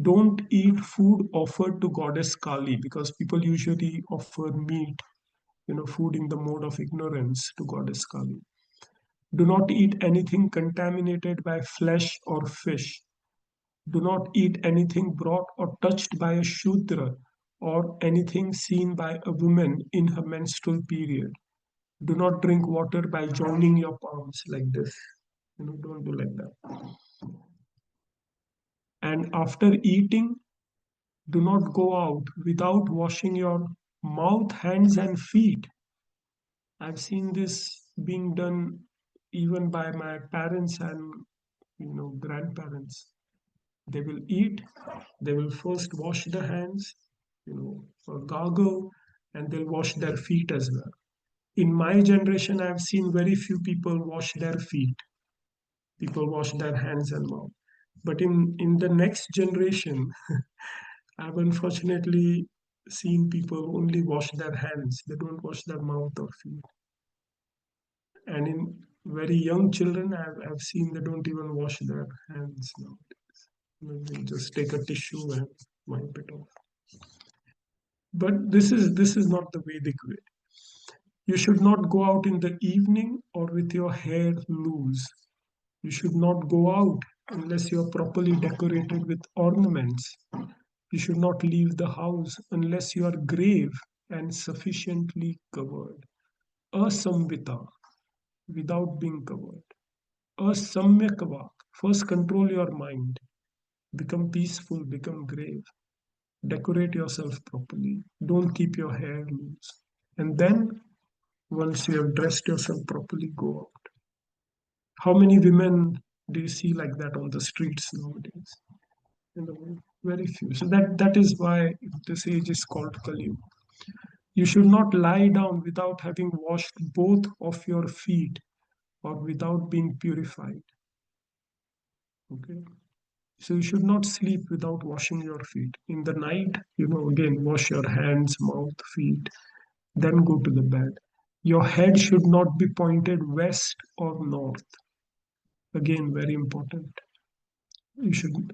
Don't eat food offered to goddess Kali, because people usually offer meat, food in the mode of ignorance to goddess Kali. Do not eat anything contaminated by flesh or fish. Do not eat anything brought or touched by a Shudra or anything seen by a woman in her menstrual period. Do not drink water by joining your palms like this. Don't do like that. And after eating, do not go out without washing your mouth, hands, and feet. I've seen this being done even by my parents and grandparents. They will eat, they will first wash their hands, or gargle, and they'll wash their feet as well. In my generation, I've seen very few people wash their feet. People wash their hands and mouth. But in the next generation, I've unfortunately seen people only wash their hands. They don't wash their mouth or feet. And in very young children, I've seen they don't even wash their hands now. They just take a tissue and wipe it off. But this is not the Vedic way. You should not go out in the evening or with your hair loose. You should not go out unless you are properly decorated with ornaments. You should not leave the house unless you are grave and sufficiently covered. Asamvita, without being covered. Asamyakava, first control your mind. Become peaceful, become grave. Decorate yourself properly. Don't keep your hair loose. And then, once you have dressed yourself properly, go out. How many women do you see like that on the streets nowadays? Very few. So that is why this age is called Kali. You should not lie down without having washed both of your feet or without being purified. Okay. So you should not sleep without washing your feet. In the night, again, wash your hands, mouth, feet, then go to the bed. Your head should not be pointed west or north. Again, very important.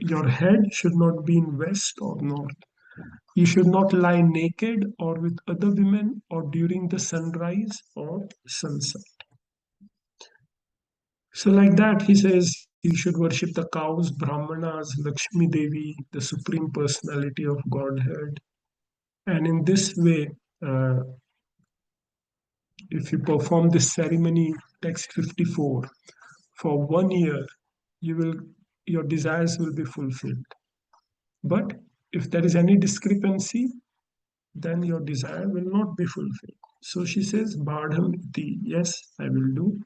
Your head should not be in west or north. You should not lie naked or with other women or during the sunrise or sunset. So, like that, he says you should worship the cows, Brahmanas, Lakshmi Devi, the Supreme Personality of Godhead. And in this way, uh, if you perform this ceremony, text 54, for 1 year, you will your desires will be fulfilled. But if there is any discrepancy, then your desire will not be fulfilled. So she says, Badham iti, yes, I will do.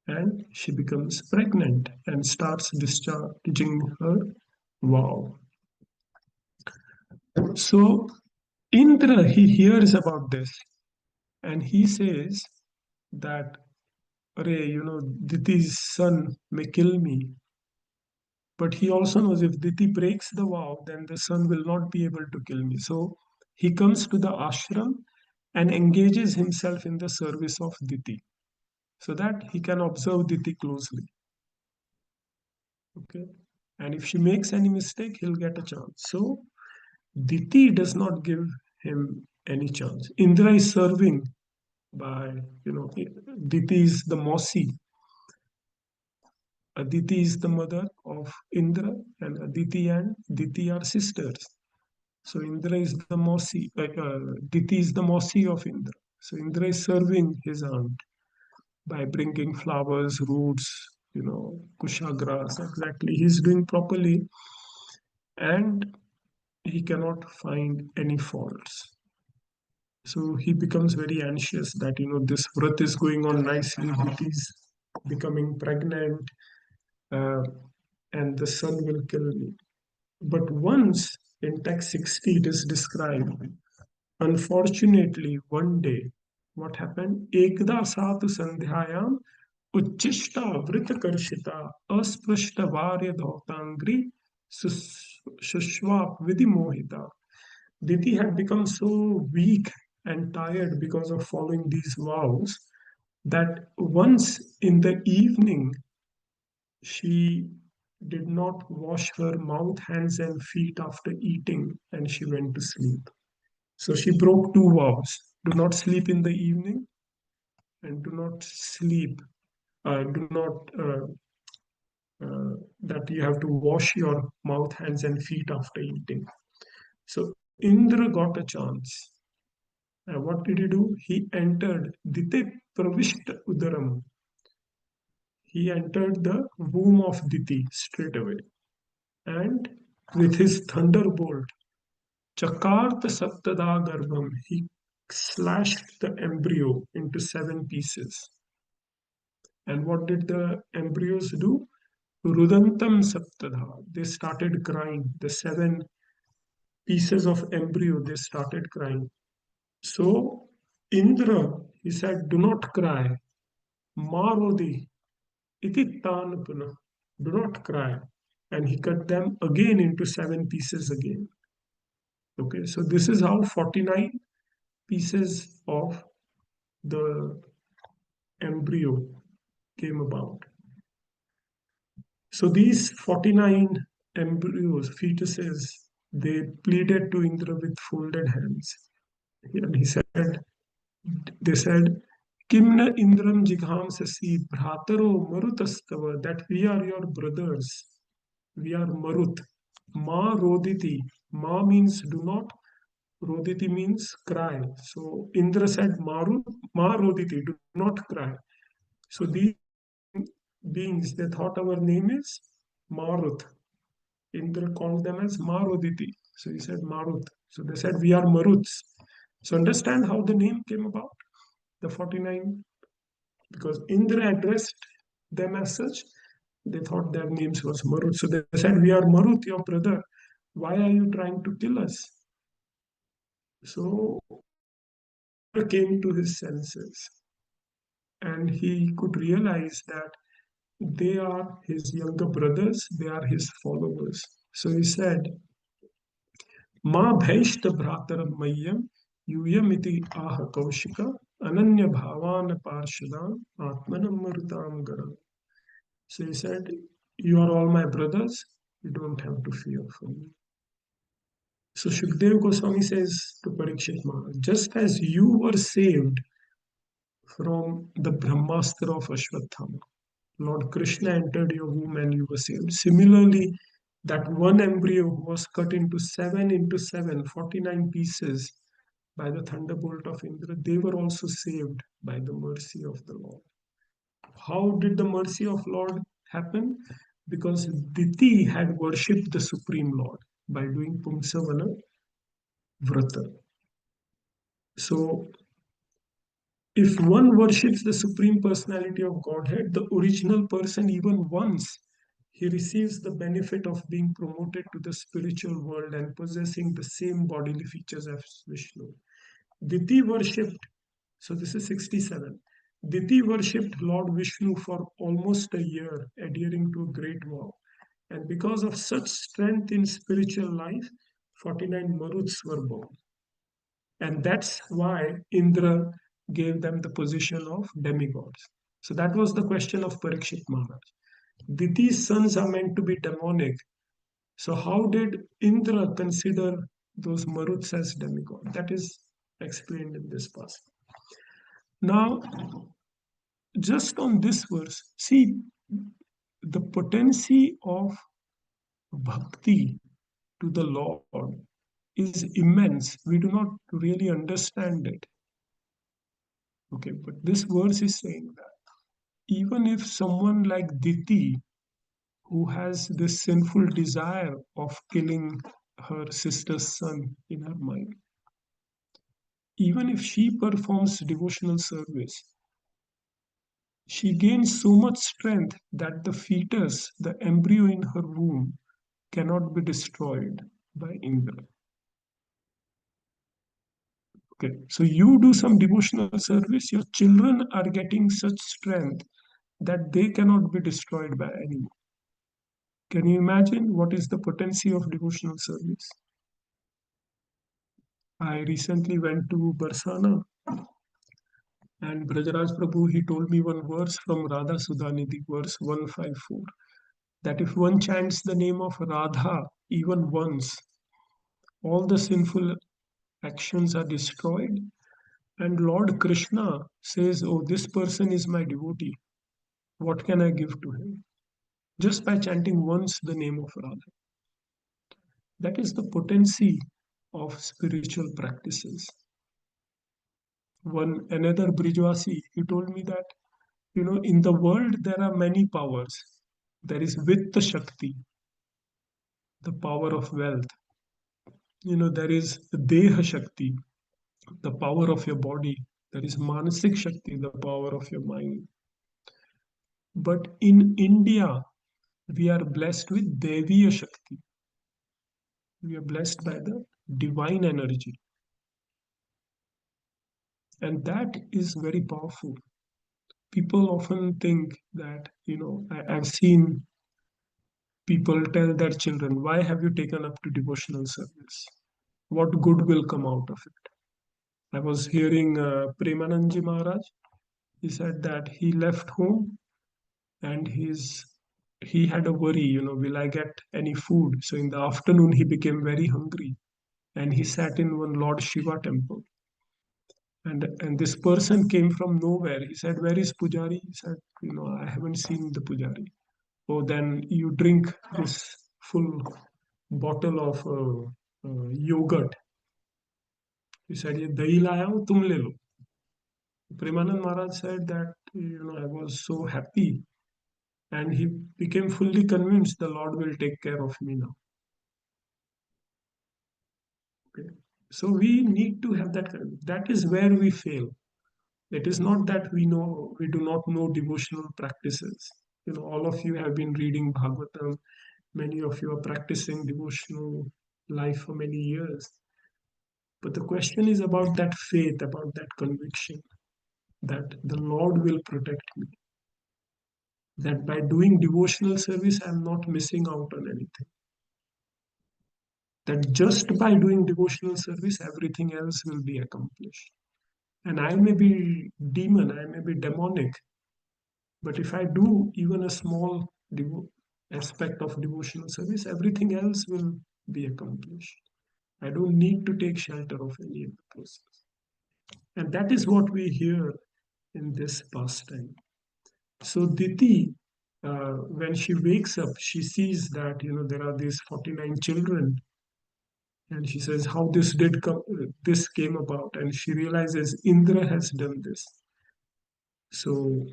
And she becomes pregnant and starts discharging her vow. So Indra, he hears about this and he says that, Arey, Diti's son may kill me. But he also knows if Diti breaks the vow, then the son will not be able to kill me. So he comes to the ashram and engages himself in the service of Diti so that he can observe Diti closely. Okay. And if she makes any mistake, he'll get a chance. So Diti does not give him any chance. Indra is serving by, Diti is the Mosi. Aditi is the mother of Indra, and Aditi and Diti are sisters. So Indra is the Mosi, Diti is the Mosi of Indra. So Indra is serving his aunt by bringing flowers, roots, kusha grass. Exactly, he's doing properly, and he cannot find any faults. So he becomes very anxious that this vrat is going on nicely. Diti is becoming pregnant, uh, and the son will kill me. But once in text 60 it is described, unfortunately, one day, what happened? Ekda satu sandhyayam uchishta vritakarshita asprashta varya dhautangri shushva vidimohita. Diti had become so weak and tired because of following these vows that once in the evening she did not wash her mouth, hands, and feet after eating, and she went to sleep. So she broke two vows: do not sleep in the evening, and do not sleep, do not, that you have to wash your mouth, hands, and feet after eating. So Indra got a chance. What did he do? He entered Dite Pravishta Udaram. He entered the womb of Diti straight away. And with his thunderbolt, Chakarta Saptada Garbham, he slashed the embryo into 7 pieces. And what did the embryos do? Rudantam Saptada. They started crying. The 7 pieces of embryo, they started crying. So Indra, he said, do not cry. Marodi, iti tanapuna. Do not cry. And he cut them again into 7 pieces again. Okay, so this is how 49 pieces of the embryo came about. So these 49 embryos, fetuses, they pleaded to Indra with folded hands. And they said, Kimna Indram Jigham Sasi Bhrataro Marutastava, that we are your brothers. We are Marut. Ma Roditi. Ma means do not. Roditi means cry. So Indra said, Marut, Ma Roditi, do not cry. So these beings, they thought our name is Marut. Indra called them as Maruditi. So he said Marut. So they said, we are Maruts. So understand how the name came about, the 49, because Indra addressed them as such. They thought their names was Marut. So they said, we are Marut, your brother. Why are you trying to kill us? So Indra came to his senses and he could realize that they are his younger brothers, they are his followers. So he said, Ma bhaishta bhrataram mayyam yuyamiti aha kaushika ananya bhavana parshadam atmanam marutam garam. So he said, you are all my brothers, you don't have to fear for me. So Shukdev Goswami says to Parikshit Maharaj, just as you were saved from the Brahmastra of Ashwatthama, Lord Krishna entered your womb and you were saved. Similarly, that one embryo was cut into 7 into 7, 49 pieces. by the thunderbolt of Indra, they were also saved by the mercy of the Lord. How did the mercy of Lord happen? Because Diti had worshipped the Supreme Lord by doing Pumsavana Vrata. So if one worships the Supreme Personality of Godhead, the original person, even once, he receives the benefit of being promoted to the spiritual world and possessing the same bodily features as Vishnu. Diti worshipped, so this is 67. Diti worshipped Lord Vishnu for almost a year, adhering to a great vow. And because of such strength in spiritual life, 49 Maruts were born. And that's why Indra gave them the position of demigods. So that was the question of Parikshit Maharaj. Diti's sons are meant to be demonic. So how did Indra consider those Maruts as demigod? That is explained in this passage. Now, just on this verse, see the potency of bhakti to the Lord is immense. We do not really understand it. Okay, but this verse is saying that even if someone like Diti, who has this sinful desire of killing her sister's son in her mind, even if she performs devotional service, she gains so much strength that the fetus, the embryo in her womb, cannot be destroyed by Indra. Okay, so you do some devotional service, your children are getting such strength that they cannot be destroyed by anyone. Can you imagine what is the potency of devotional service? I recently went to Barsana and Brajaraj Prabhu, he told me one verse from Radha Sudhanidhi, verse 154, that if one chants the name of Radha even once, all the sinful actions are destroyed. And Lord Krishna says, oh, this person is my devotee. What can I give to him? Just by chanting once the name of Radha. That is the potency of spiritual practices. One another Brijwasi, he told me that in the world there are many powers. There is Vitta Shakti, the power of wealth. There is Deha Shakti, the power of your body. There is Manasik Shakti, the power of your mind. But in India, we are blessed with Deviya Shakti. We are blessed by the divine energy. And that is very powerful. People often think that, I've seen people tell their children, why have you taken up to devotional service? What good will come out of it? I was hearing Premanandji Maharaj. He said that he left home and he had a worry, will I get any food? So in the afternoon, he became very hungry and he sat in one Lord Shiva temple. And this person came from nowhere. He said, where is Pujari? He said, I haven't seen the Pujari. Oh, then you drink this full bottle of yogurt. He said, ये दही लाया हूँ तुम ले लो. Premanand Maharaj said that I was so happy, and he became fully convinced the Lord will take care of me now. Okay, so we need to have that. That is where we fail. It is not that we do not know devotional practices. All of you have been reading Bhagavatam. Many of you are practicing devotional life for many years. But the question is about that faith, about that conviction that the Lord will protect me. That by doing devotional service, I'm not missing out on anything. That just by doing devotional service, everything else will be accomplished. And I may be demon, I may be demonic, but if I do even a small aspect of devotional service, everything else will be accomplished. I don't need to take shelter of any of the process. And that is what we hear in this pastime. So Diti, when she wakes up, she sees that there are these 49 children, And she says how this came about, and she realizes Indra has done this. So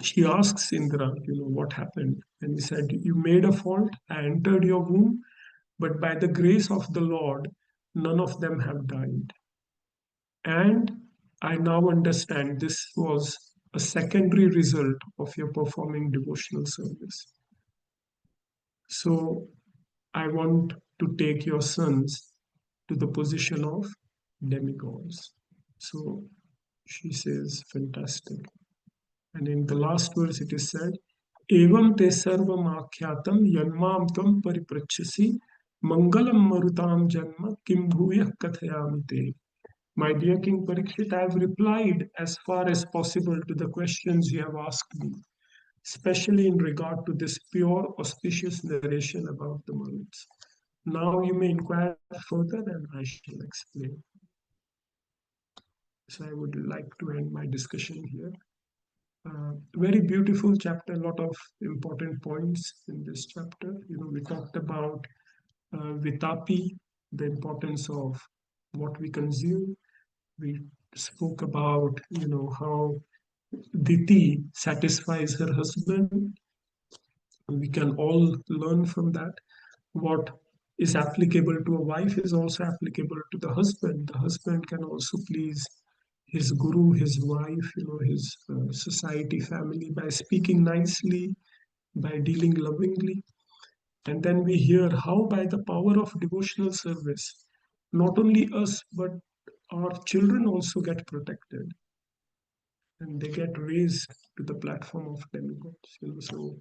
she asks Indra, what happened? And he said, you made a fault. I entered your womb, but by the grace of the Lord, none of them have died. And I now understand this was a secondary result of your performing devotional service. So I want to take your sons to the position of demigods. So she says, fantastic. And in the last verse, it is said, Evam te sarvam akyatam yanmam tvam pariprachasi mangalam marutam janma kim bhuya kathayami te. My dear King Parikshit, I have replied as far as possible to the questions you have asked me, especially in regard to this pure, auspicious narration about the Maruts. Now you may inquire further and I shall explain. So I would like to end my discussion here. Very beautiful chapter, a lot of important points in this chapter. We talked about Vitapi, the importance of what we consume. We spoke about, how Diti satisfies her husband. We can all learn from that. What is applicable to a wife is also applicable to the husband. The husband can also please his guru, his wife, his society, family by speaking nicely, by dealing lovingly. And then we hear how by the power of devotional service, not only us, but our children also get protected and they get raised to the platform of demigods. So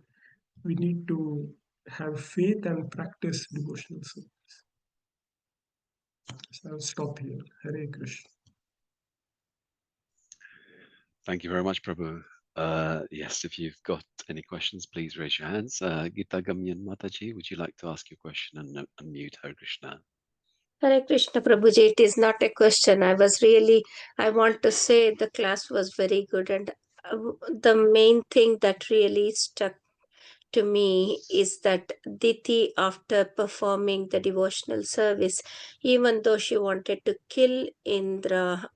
we need to have faith and practice devotional service. So I'll stop here. Hare Krishna. Thank you very much, Prabhu. Yes, if you've got any questions, please raise your hands. Gita Gamyan Mataji, would you like to ask your question and unmute Hare Krishna? Hare Krishna Prabhuji, it is not a question. I want to say the class was very good, and the main thing that really stuck to me is that Diti, after performing the devotional service, even though she wanted to kill Indra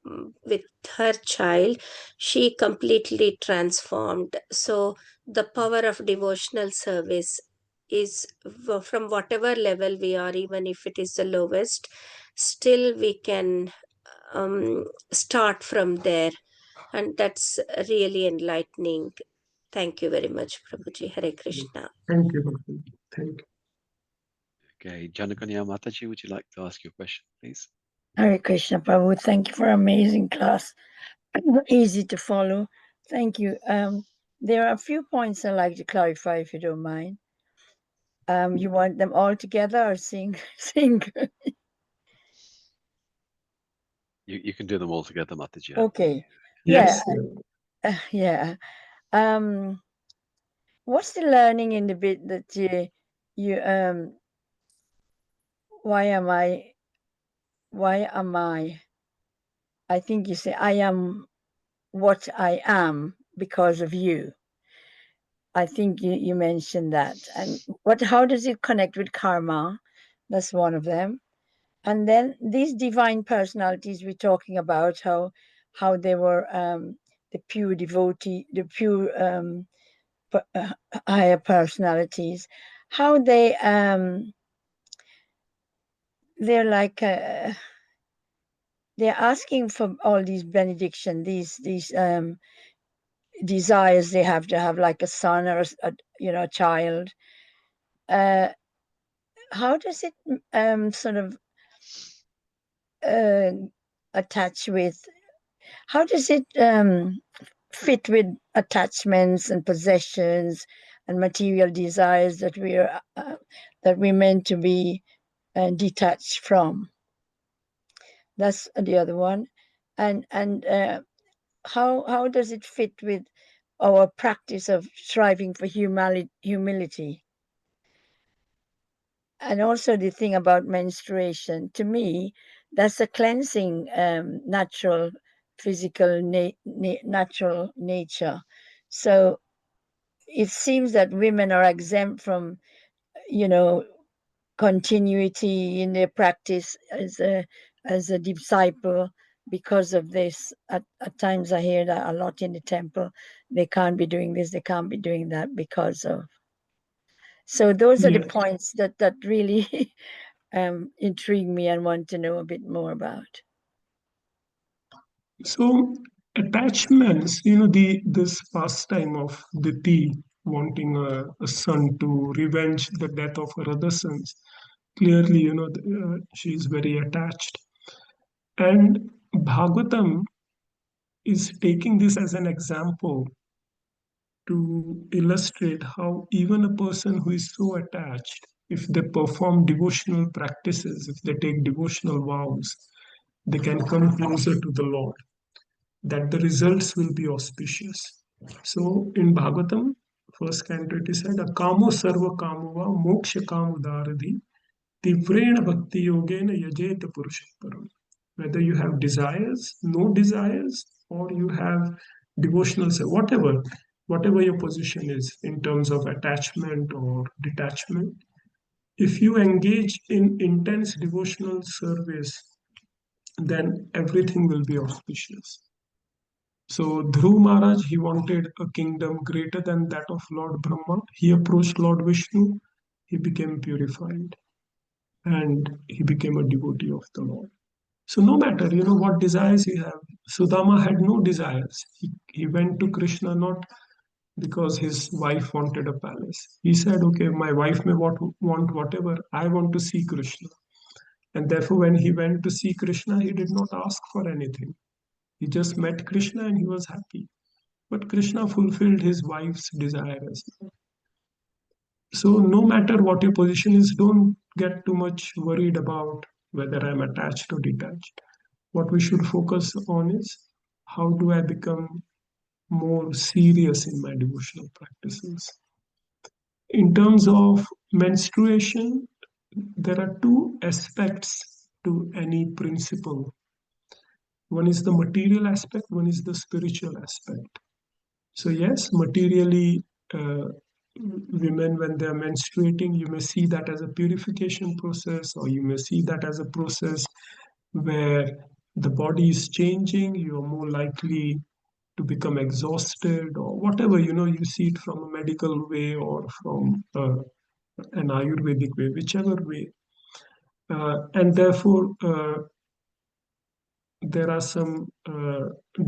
with her child, she completely transformed. So, the power of devotional service is from whatever level we are, even if it is the lowest, still we can start from there, and that's really enlightening. Thank you very much, Prabhuji. Hare Krishna. Thank you, Bhakti. Thank you. Okay, Janakanya Mataji, would you like to ask your question, please? Hare Krishna, Prabhu. Thank you for an amazing class. Easy to follow. Thank you. There are a few points I'd like to clarify, if you don't mind. You want them all together or sing? You can do them all together, Mataji. Okay. Yes. Yeah. What's the learning in the bit that you why am I? I think you say I am what I am because of you. I think you mentioned that. And how does it connect with karma? That's one of them. And then these divine personalities we're talking about, how they were the pure devotee, the pure higher personalities, how they're like they're asking for all these benediction, these desires they have to have, like a son or a child. How does it sort of attach with? How does it fit with attachments and possessions and material desires that we're meant to be detached from? That's the other one, and how does it fit with our practice of striving for humility? And also the thing about menstruation, to me, that's a cleansing, natural, physical, natural nature. So it seems that women are exempt from, continuity in their practice as a disciple because of this. At times I hear that a lot in the temple. They can't be doing this, they can't be doing that because of. So those are the Yes. points that really intrigue me and want to know a bit more about. So attachments, this pastime of Diti wanting a son to revenge the death of her other sons. Clearly, she is very attached. And Bhagavatam is taking this as an example to illustrate how even a person who is so attached, if they perform devotional practices, if they take devotional vows, they can come closer to the Lord, that the results will be auspicious. So in Bhagavatam, first canto, it is said, Akamo sarva kamova moksha kamudaradhi tivrena bhakti yogena yajeta purushaparam. Whether you have desires, no desires, or you have devotional, whatever your position is in terms of attachment or detachment, if you engage in intense devotional service, then everything will be auspicious. So Dhruv Maharaj, he wanted a kingdom greater than that of Lord Brahma. He approached Lord Vishnu, he became purified, and he became a devotee of the Lord. So no matter, what desires you have. Sudama had no desires. He went to Krishna not because his wife wanted a palace. He said, okay, my wife may want whatever. I want to see Krishna. And therefore, when he went to see Krishna, he did not ask for anything. He just met Krishna and he was happy. But Krishna fulfilled his wife's desire as well. So no matter what your position is, don't get too much worried about whether I'm attached or detached. What we should focus on is how do I become more serious in my devotional practices. In terms of menstruation, there are two aspects to any principle. One is the material aspect, one is the spiritual aspect. So, yes, materially, women, when they are menstruating, you may see that as a purification process, or you may see that as a process where the body is changing, you are more likely to become exhausted, or whatever, you see it from a medical way or from an Ayurvedic way, whichever way. And therefore, there are some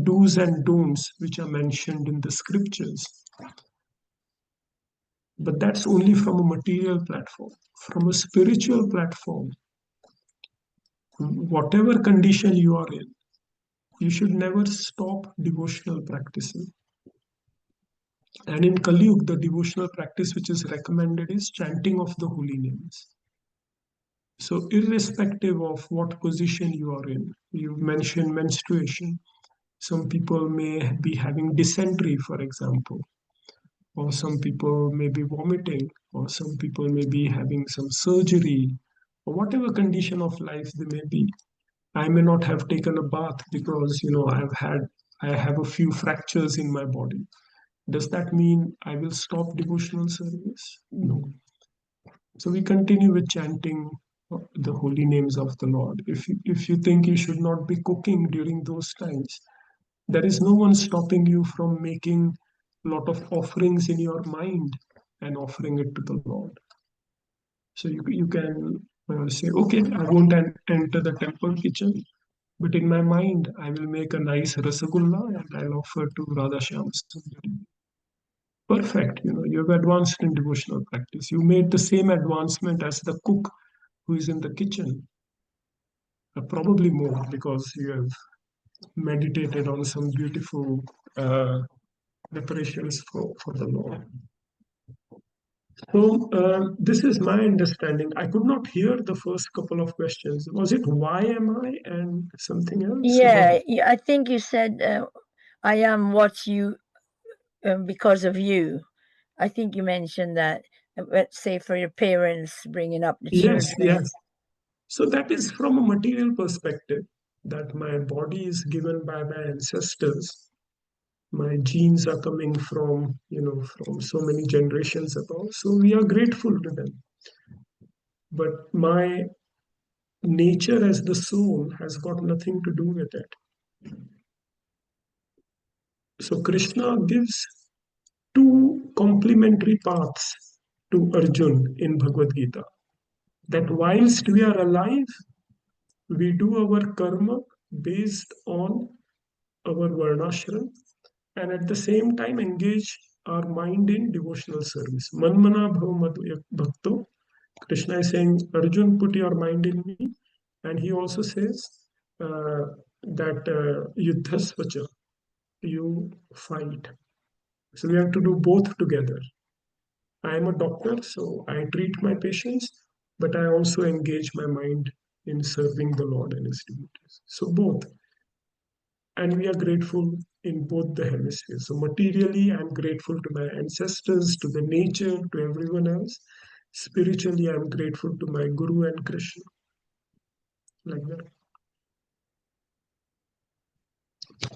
do's and don'ts which are mentioned in the scriptures. But that's only from a material platform. From a spiritual platform, whatever condition you are in, you should never stop devotional practicing. And in Kali Yuga, the devotional practice which is recommended is chanting of the holy names. So, irrespective of what position you are in, you mentioned menstruation. Some people may be having dysentery, for example, or some people may be vomiting, or some people may be having some surgery, or whatever condition of life they may be. I may not have taken a bath because I have a few fractures in my body. Does that mean I will stop devotional service? No. So we continue with chanting the holy names of the Lord. If you think you should not be cooking during those times, there is no one stopping you from making a lot of offerings in your mind and offering it to the Lord. So you can say, okay, I won't enter the temple kitchen, but in my mind, I will make a nice rasagulla and I'll offer to Radha Shyam Sundari. Perfect. You've advanced in devotional practice. You made the same advancement as the cook who is in the kitchen. Probably more because you have meditated on some beautiful preparations for the Lord. So this is my understanding. I could not hear the first couple of questions. Was it why am I and something else? Yeah, I think you said I am what you because of you. I think you mentioned that. Let's say for your parents bringing up the Yes, children. yes. So that is from a material perspective, that my body is given by my ancestors. My genes are coming from so many generations ago. So we are grateful to them. but my nature as the soul has got nothing to do with it. So Krishna gives two complementary paths to Arjun in Bhagavad Gita. That whilst we are alive, we do our karma based on our varnashram, and at the same time engage our mind in devotional service. Manmana bhava bhakto. Krishna is saying, Arjun, put your mind in me. And he also says that yuddhasvacha, you fight. So we have to do both together. I am a doctor, so I treat my patients, but I also engage my mind in serving the Lord and His devotees. So both. And we are grateful in both the hemispheres. So materially, I'm grateful to my ancestors, to the nature, to everyone else. Spiritually, I'm grateful to my Guru and Krishna. Like that.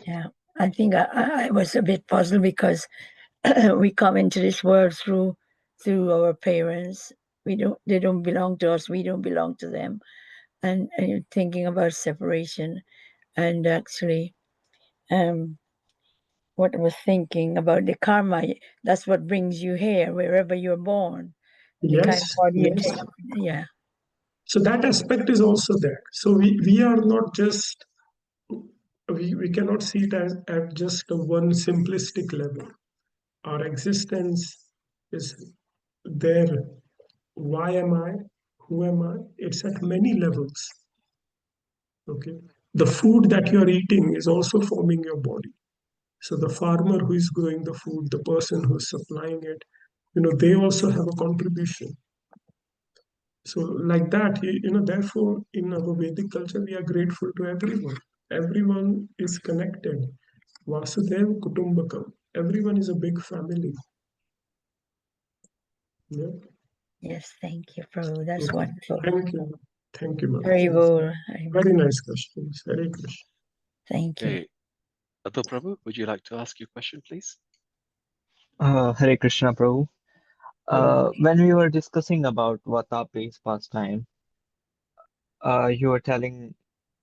Yeah, I think I was a bit puzzled because we come into this world through our parents. They don't belong to us. We don't belong to them. And you're thinking about separation, and actually, what I was thinking about the karma. That's what brings you here, wherever you're born. The kind of Yes, body you yes. take. Yeah. So that aspect is also there. So we are not just, we cannot see it as at just a one simplistic level. Our existence is there. Why am I? Who am I? It's at many levels. Okay. The food that you're eating is also forming your body. So the farmer who is growing the food, the person who is supplying it, they also have a contribution. So like that, therefore, in our Vedic culture, we are grateful to everyone. Everyone is connected. Vasudev Kutumbakam. Everyone is a big family. Yeah. Yes, thank you, Prabhu. That's Okay. wonderful. Thank you. Thank you, Mother. Very well. Very nice questions. Very good. Thank you. Okay. Adho Prabhu, would you like to ask your question, please? Hare Krishna, Prabhu. When we were discussing about Vatapi's pastime, you were telling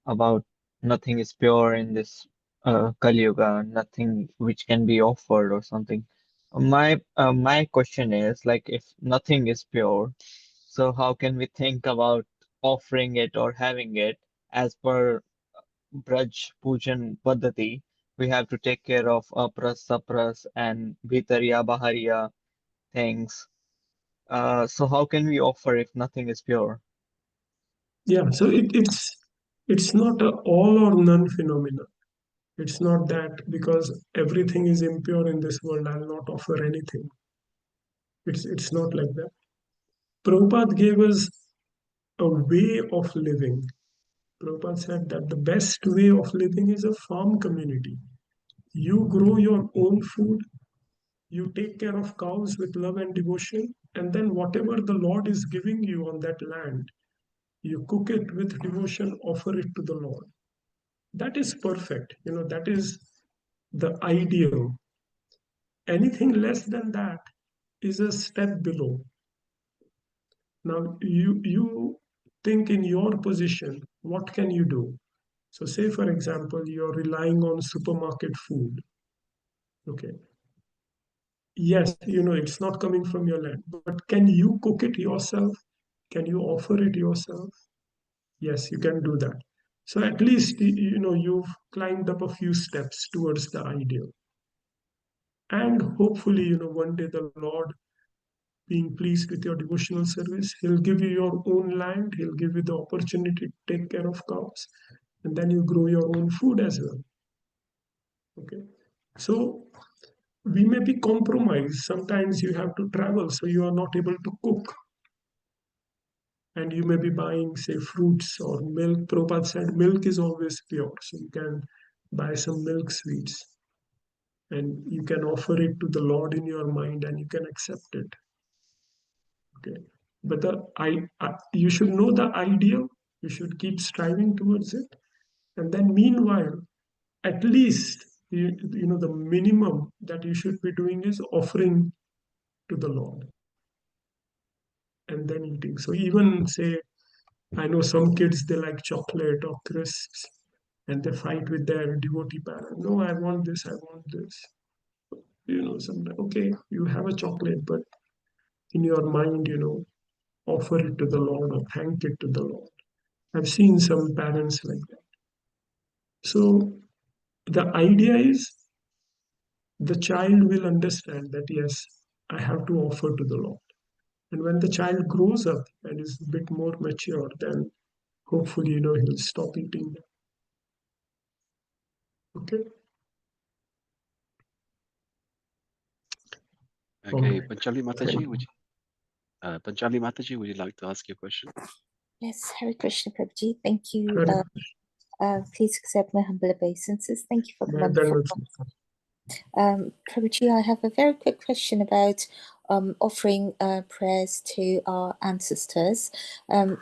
about nothing is pure in this Kali Yuga, nothing which can be offered or something. My question is like, if nothing is pure, so how can we think about offering it or having it? As per Braj Pujan Paddhati, we have to take care of apras, sapras, and bhitariya, bahariya things. So how can we offer if nothing is pure? Yeah. So it's not a all or none phenomenon. It's not that because everything is impure in this world, I'll not offer anything. It's not like that. Prabhupada gave us a way of living. Prabhupada said that the best way of living is a farm community. You grow your own food, you take care of cows with love and devotion, and then whatever the Lord is giving you on that land, you cook it with devotion, offer it to the Lord. That is perfect. That is the ideal. Anything less than that is a step below. Now you think in your position, what can you do? So say for example, you're relying on supermarket food. Okay. Yes, it's not coming from your land, but can you cook it yourself? Can you offer it yourself? Yes, you can do that. So at least you've climbed up a few steps towards the ideal. And hopefully, one day the Lord, being pleased with your devotional service, He'll give you your own land, He'll give you the opportunity to take care of cows, and then you grow your own food as well. Okay. So we may be compromised. Sometimes you have to travel, so you are not able to cook. And you may be buying, say, fruits or milk. Prabhupada said milk is always pure. So you can buy some milk sweets and you can offer it to the Lord in your mind and you can accept it. Okay. But you should know the ideal. You should keep striving towards it. And then meanwhile, at least, the minimum that you should be doing is offering to the Lord. and then eating. So even say, I know some kids, they like chocolate or crisps, and they fight with their devotee parent. No, I want this, I want this. Sometimes, okay, you have a chocolate, but in your mind, offer it to the Lord or thank it to the Lord. I've seen some parents like that. So the idea is the child will understand that, yes, I have to offer to the Lord. And when the child grows up and is a bit more mature, then hopefully, he'll stop eating them. Okay? Okay, Okay. Panchali Mataji, Panchali Mataji, would you like to ask your question? Yes, Hare Krishna Prabhuji. Thank you. Hare Please accept my humble obeisances. Thank you for the My wonderful. Dandavat. Prabhuji, I have a very quick question about offering prayers to our ancestors.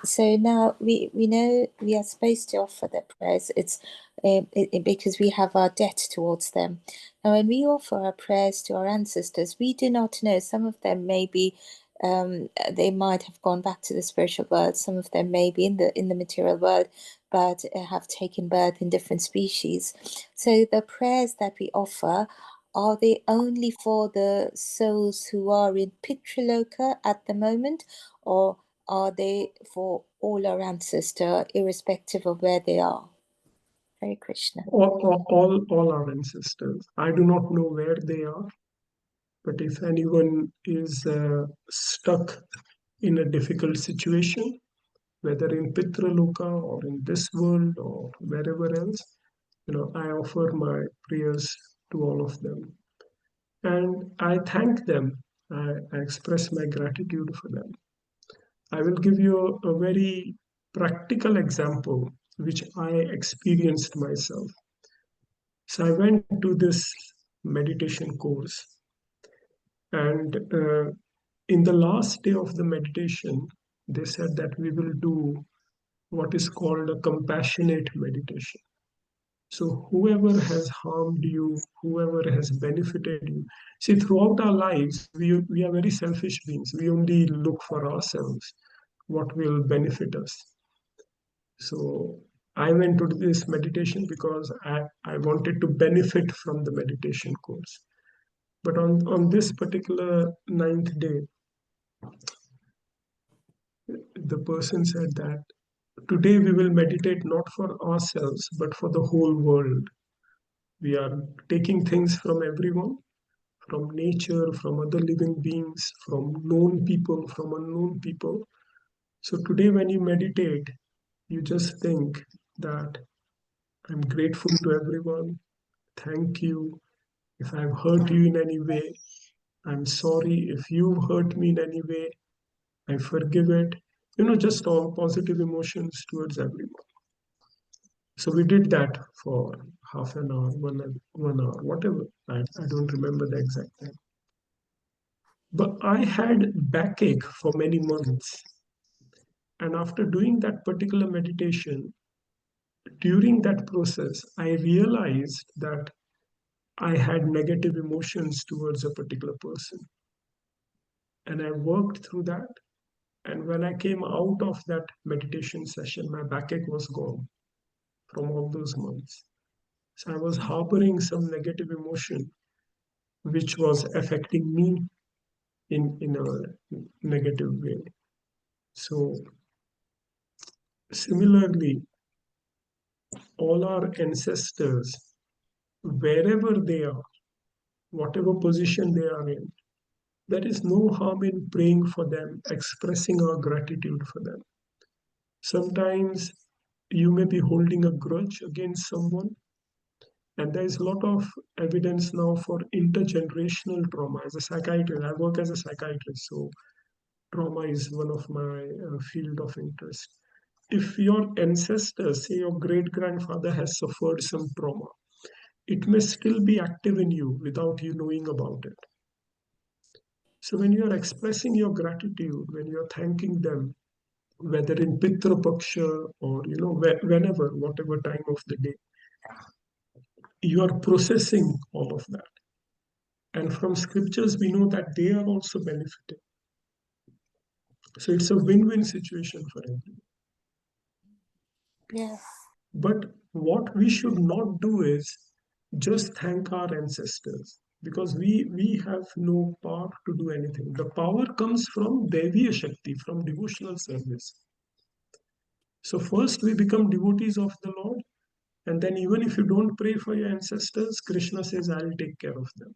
So now we know we are supposed to offer their prayers. It's because we have our debt towards them. And when we offer our prayers to our ancestors, we do not know. Some of them may be. They might have gone back to the spiritual world. Some of them may be in the material world, but have taken birth in different species. So the prayers that we offer, are they only for the souls who are in Pitraloka at the moment, or are they for all our ancestors, irrespective of where they are? Hare Krishna. All our ancestors. I do not know where they are, but if anyone is stuck in a difficult situation, whether in Pitraloka or in this world or wherever else, I offer my prayers to all of them. And I thank them. I express my gratitude for them. I will give you a very practical example which I experienced myself. So I went to this meditation course, and in the last day of the meditation, they said that we will do what is called a compassionate meditation. So, whoever has harmed you, whoever has benefited you, see, throughout our lives, we are very selfish beings. We only look for ourselves, what will benefit us. So, I went to this meditation because I wanted to benefit from the meditation course. But on this particular ninth day, the person said that today we will meditate not for ourselves, but for the whole world. We are taking things from everyone, from nature, from other living beings, from known people, from unknown people. So today, when you meditate, you just think that I'm grateful to everyone. Thank you. If I've hurt you in any way, I'm sorry. If you've hurt me in any way, I forgive it. Just all positive emotions towards everyone. So we did that for half an hour, 1 hour, whatever. I don't remember the exact time. But I had backache for many months. And after doing that particular meditation, during that process, I realized that I had negative emotions towards a particular person. And I worked through that. And when I came out of that meditation session, my backache was gone from all those months. So I was harboring some negative emotion, which was affecting me in a negative way. So similarly, all our ancestors, wherever they are, whatever position they are in, there is no harm in praying for them, expressing our gratitude for them. Sometimes you may be holding a grudge against someone, and there is a lot of evidence now for intergenerational trauma. As a psychiatrist, I work as a psychiatrist, so trauma is one of my field of interest. If your ancestors, say your great grandfather, has suffered some trauma, it may still be active in you without you knowing about it. So when you are expressing your gratitude, when you are thanking them, whether in Pitra Paksha or whenever, whatever time of the day, you are processing all of that. And from scriptures, we know that they are also benefiting. So it's a win-win situation for everyone. Yeah. But what we should not do is just thank our ancestors, because we have no power to do anything. The power comes from Deviya Shakti, from devotional service. So first we become devotees of the Lord, and then even if you don't pray for your ancestors, Krishna says, I'll take care of them.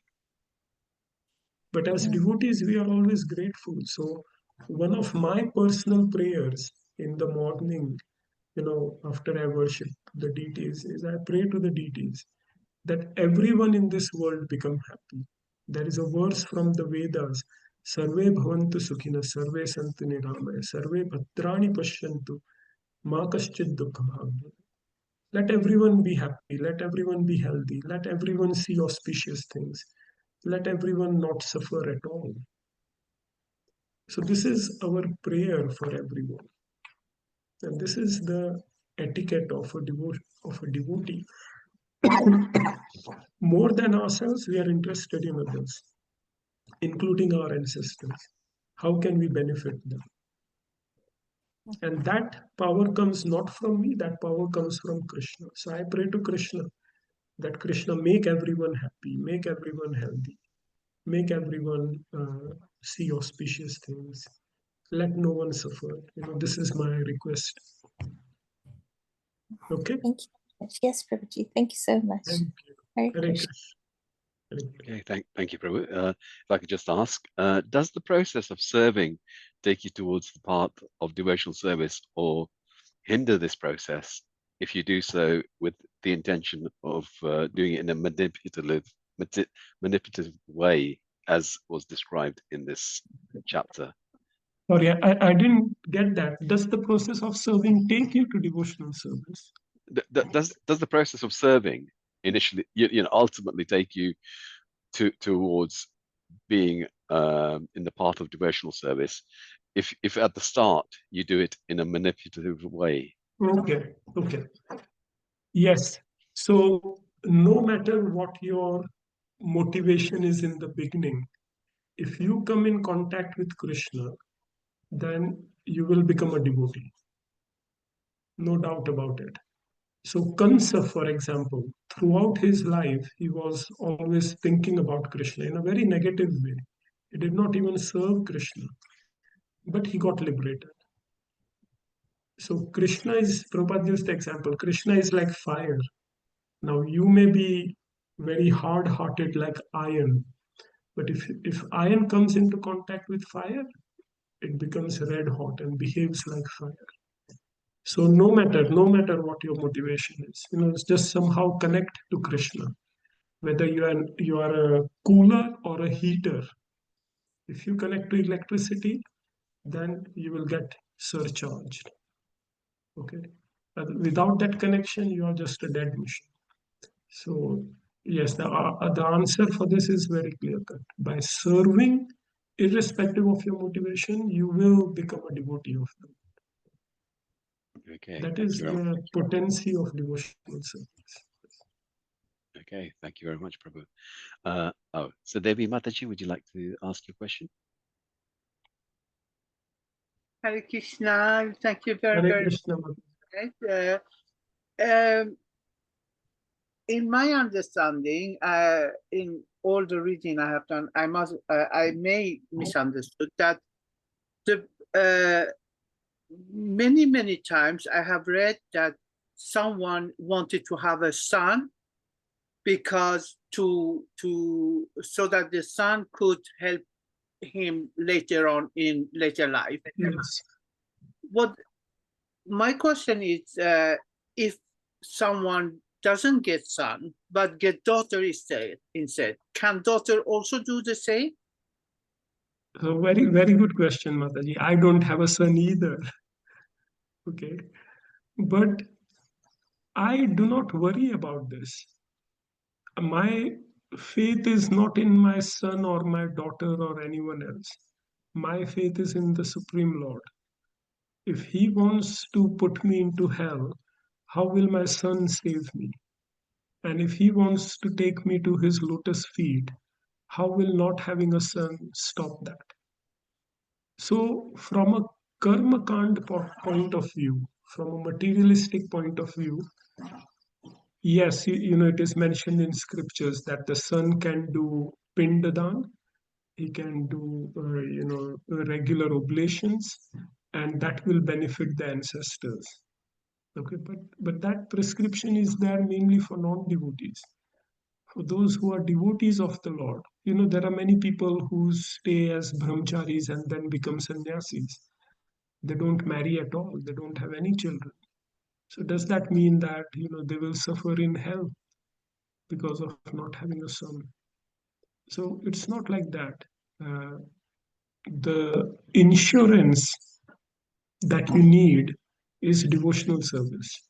But as devotees, we are always grateful. So one of my personal prayers in the morning, after I worship the deities, is I pray to the deities that everyone in this world become happy. There is a verse from the Vedas, Sarve bhavantu sukhina, sarve santu niramaya, sarve bhadrani pashyantu, ma kaschid dukkham bhavya. Let everyone be happy, let everyone be healthy, let everyone see auspicious things, let everyone not suffer at all. So this is our prayer for everyone. And this is the etiquette of a devotee. More than ourselves, we are interested in others, including our ancestors. How can we benefit them? And that power comes not from me, that power comes from Krishna. So I pray to Krishna that Krishna make everyone happy, make everyone healthy, make everyone see auspicious things. Let no one suffer. This is my request. Okay? Thank you very much. Yes, Prabhuji. Thank you so much. Thank you. Hare Hare Krishna. Krishna. Hare Krishna. Okay, thank you, Prabhu. If I could just ask, does the process of serving take you towards the path of devotional service or hinder this process if you do so with the intention of doing it in a manipulative way, as was described in this chapter? Sorry, I didn't get that. Does the process of serving take you to devotional service? Does the process of serving initially, ultimately take you towards being in the path of devotional service, if at the start you do it in a manipulative way? Okay. Yes. So no matter what your motivation is in the beginning, if you come in contact with Krishna, then you will become a devotee. No doubt about it. So Kansa, for example, throughout his life, he was always thinking about Krishna in a very negative way. He did not even serve Krishna, but he got liberated. So Krishna is, Prabhupada used the example, Krishna is like fire. Now you may be very hard-hearted like iron, but if iron comes into contact with fire, it becomes red hot and behaves like fire. So no matter what your motivation is, it's just somehow connect to Krishna. Whether you are a cooler or a heater, if you connect to electricity, then you will get surcharged. Okay, without that connection, you are just a dead machine. So yes, the answer for this is very clear cut. By serving, irrespective of your motivation, you will become a devotee of them. Okay, That thank is you very much. the potency of devotional service. Okay, thank you very much, Prabhu. So Devi Mataji, would you like to ask your question? Hare Krishna, thank you very, Hare very Krishna. much. In my understanding, in all the reading I have done, I may misunderstood that the many times I have read that someone wanted to have a son because so that the son could help him later on in later life. Yes. What my question is, if someone doesn't get son but get daughter instead, can daughter also do the same? So very, very good question, Mataji. I don't have a son either. Okay. But I do not worry about this. My faith is not in my son or my daughter or anyone else. My faith is in the Supreme Lord. If He wants to put me into hell, how will my son save me? And if He wants to take me to His lotus feet, how will not having a son stop that? So, from a karma kand point of view, from a materialistic point of view, yes, it is mentioned in scriptures that the son can do pindadan, he can do, regular oblations, and that will benefit the ancestors. Okay, but that prescription is there mainly for non-devotees. For those who are devotees of the Lord, there are many people who stay as brahmacharis and then become sannyasis. They don't marry at all. They don't have any children. So does that mean that they will suffer in hell because of not having a son? So it's not like that. Uh, the insurance that you need is devotional service.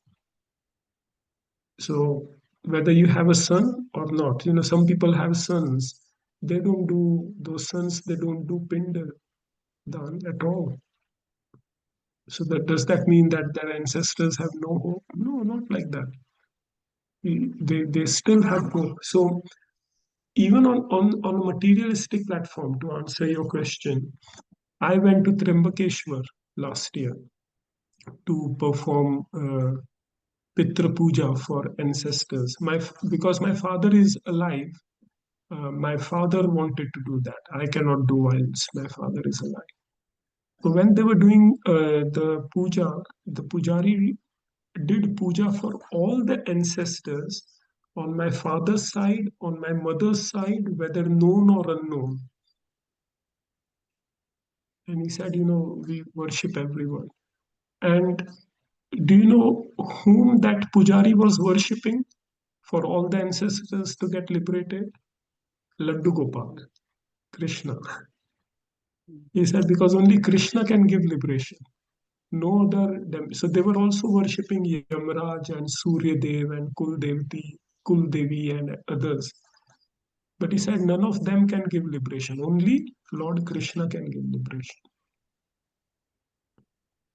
So whether you have a son or not, some people have sons. They don't do those sons. They don't do pinda dan at all. So does that mean that their ancestors have no hope? No, not like that. They still have hope. So even on a materialistic platform, to answer your question, I went to Trimbakeshwar last year to perform Pitra Puja for ancestors. Because my father is alive, my father wanted to do that. I cannot do whilst my father is alive. So when they were doing the puja, the pujari did puja for all the ancestors on my father's side, on my mother's side, whether known or unknown. And he said, we worship everyone. And do you know whom that pujari was worshipping for all the ancestors to get liberated? Laddu Gopal, Krishna. He said, because only Krishna can give liberation. No other. So they were also worshipping Yamraj and Surya Dev and Kuldevi and others. But he said none of them can give liberation. Only Lord Krishna can give liberation.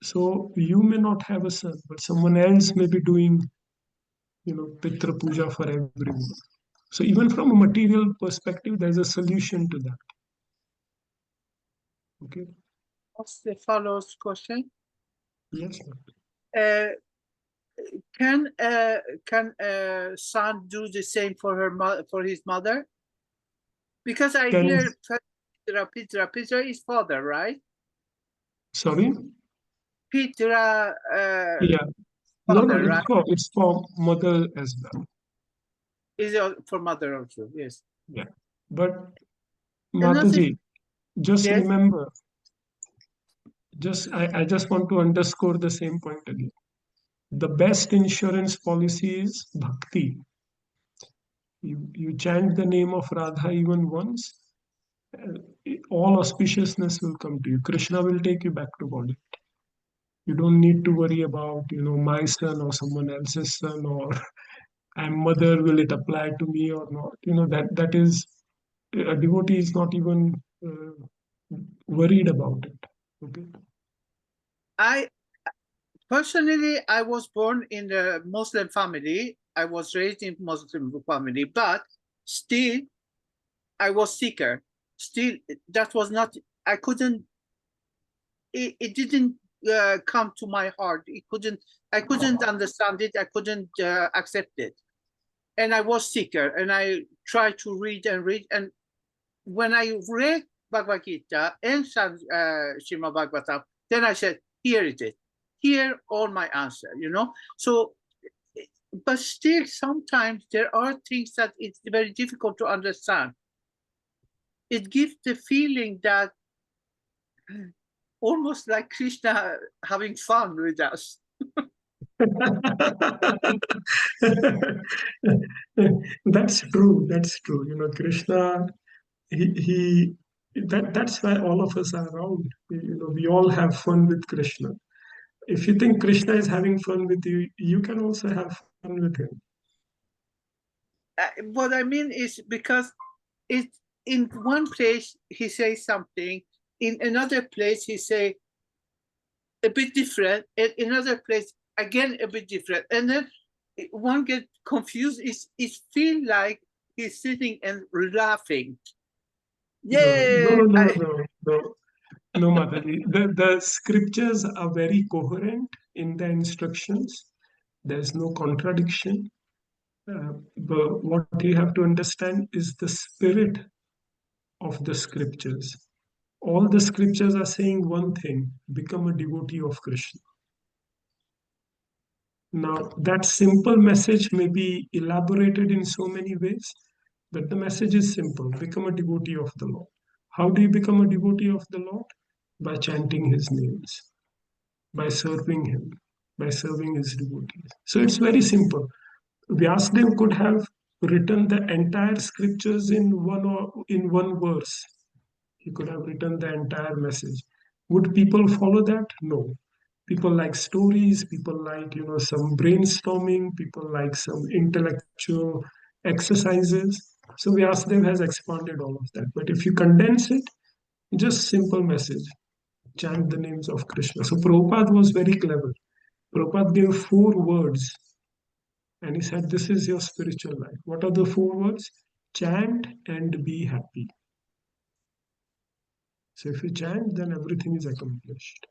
So you may not have a son, but someone else may be doing, Pitra Puja for everyone. So even from a material perspective, there's a solution to that. Okay. What's the follows question? Yes. Uh, can son do the same for his mother? Because I Can hear Petra is father, right? sorry. Petra. Yeah. No, Father, right? it's for mother as well. Is for mother also? Yes. Yeah. But Another, Mataji, just yes. remember, I just want to underscore the same point again. The best insurance policy is bhakti. You chant the name of Radha even once, uh, all auspiciousness will come to you. Krishna will take you back to body. You don't need to worry about, my son or someone else's son, or I'm mother, will it apply to me or not? That is, a devotee is not even worried about it. Okay. I personally, I was born in a Muslim family. I was raised in Muslim family, but still, I was seeker. Still, that was not. I couldn't. It didn't come to my heart. I couldn't understand it. I couldn't accept it. And I was seeker, and I tried to read and read. And when I read Bhagavad Gita and Srimad Bhagavatam, then I said, here it is. Here all my answer, So, but still sometimes there are things that it's very difficult to understand. It gives the feeling that almost like Krishna having fun with us. That's true. That's true. Krishna, he that's why all of us are around. We all have fun with Krishna. If you think Krishna is having fun with you, you can also have fun with him. What I mean is because it's in one place he says something, in another place he say a bit different, and in another place again a bit different, and then one gets confused. It feel like he's sitting and laughing. No, Yay! no, no, no, no. No, Mataji. The scriptures are very coherent in the instructions. There's no contradiction. But what you have to understand is the spirit of the scriptures. All the scriptures are saying one thing: become a devotee of Krishna. Now, that simple message may be elaborated in so many ways, but the message is simple: become a devotee of the Lord. How do you become a devotee of the Lord? By chanting his names, by serving him, by serving his devotees. So it's very simple. Vyasadeva could have written the entire scriptures in one verse. He could have written the entire message. Would people follow that? No. People like stories, people like some brainstorming, people like some intellectual exercises. So Vyasadeva has expanded all of that. But if you condense it, just simple message: chant the names of Krishna. So Prabhupada was very clever. Prabhupada gave 4 words and he said, this is your spiritual life. What are the 4 words? Chant and be happy. So if you chant, then everything is accomplished.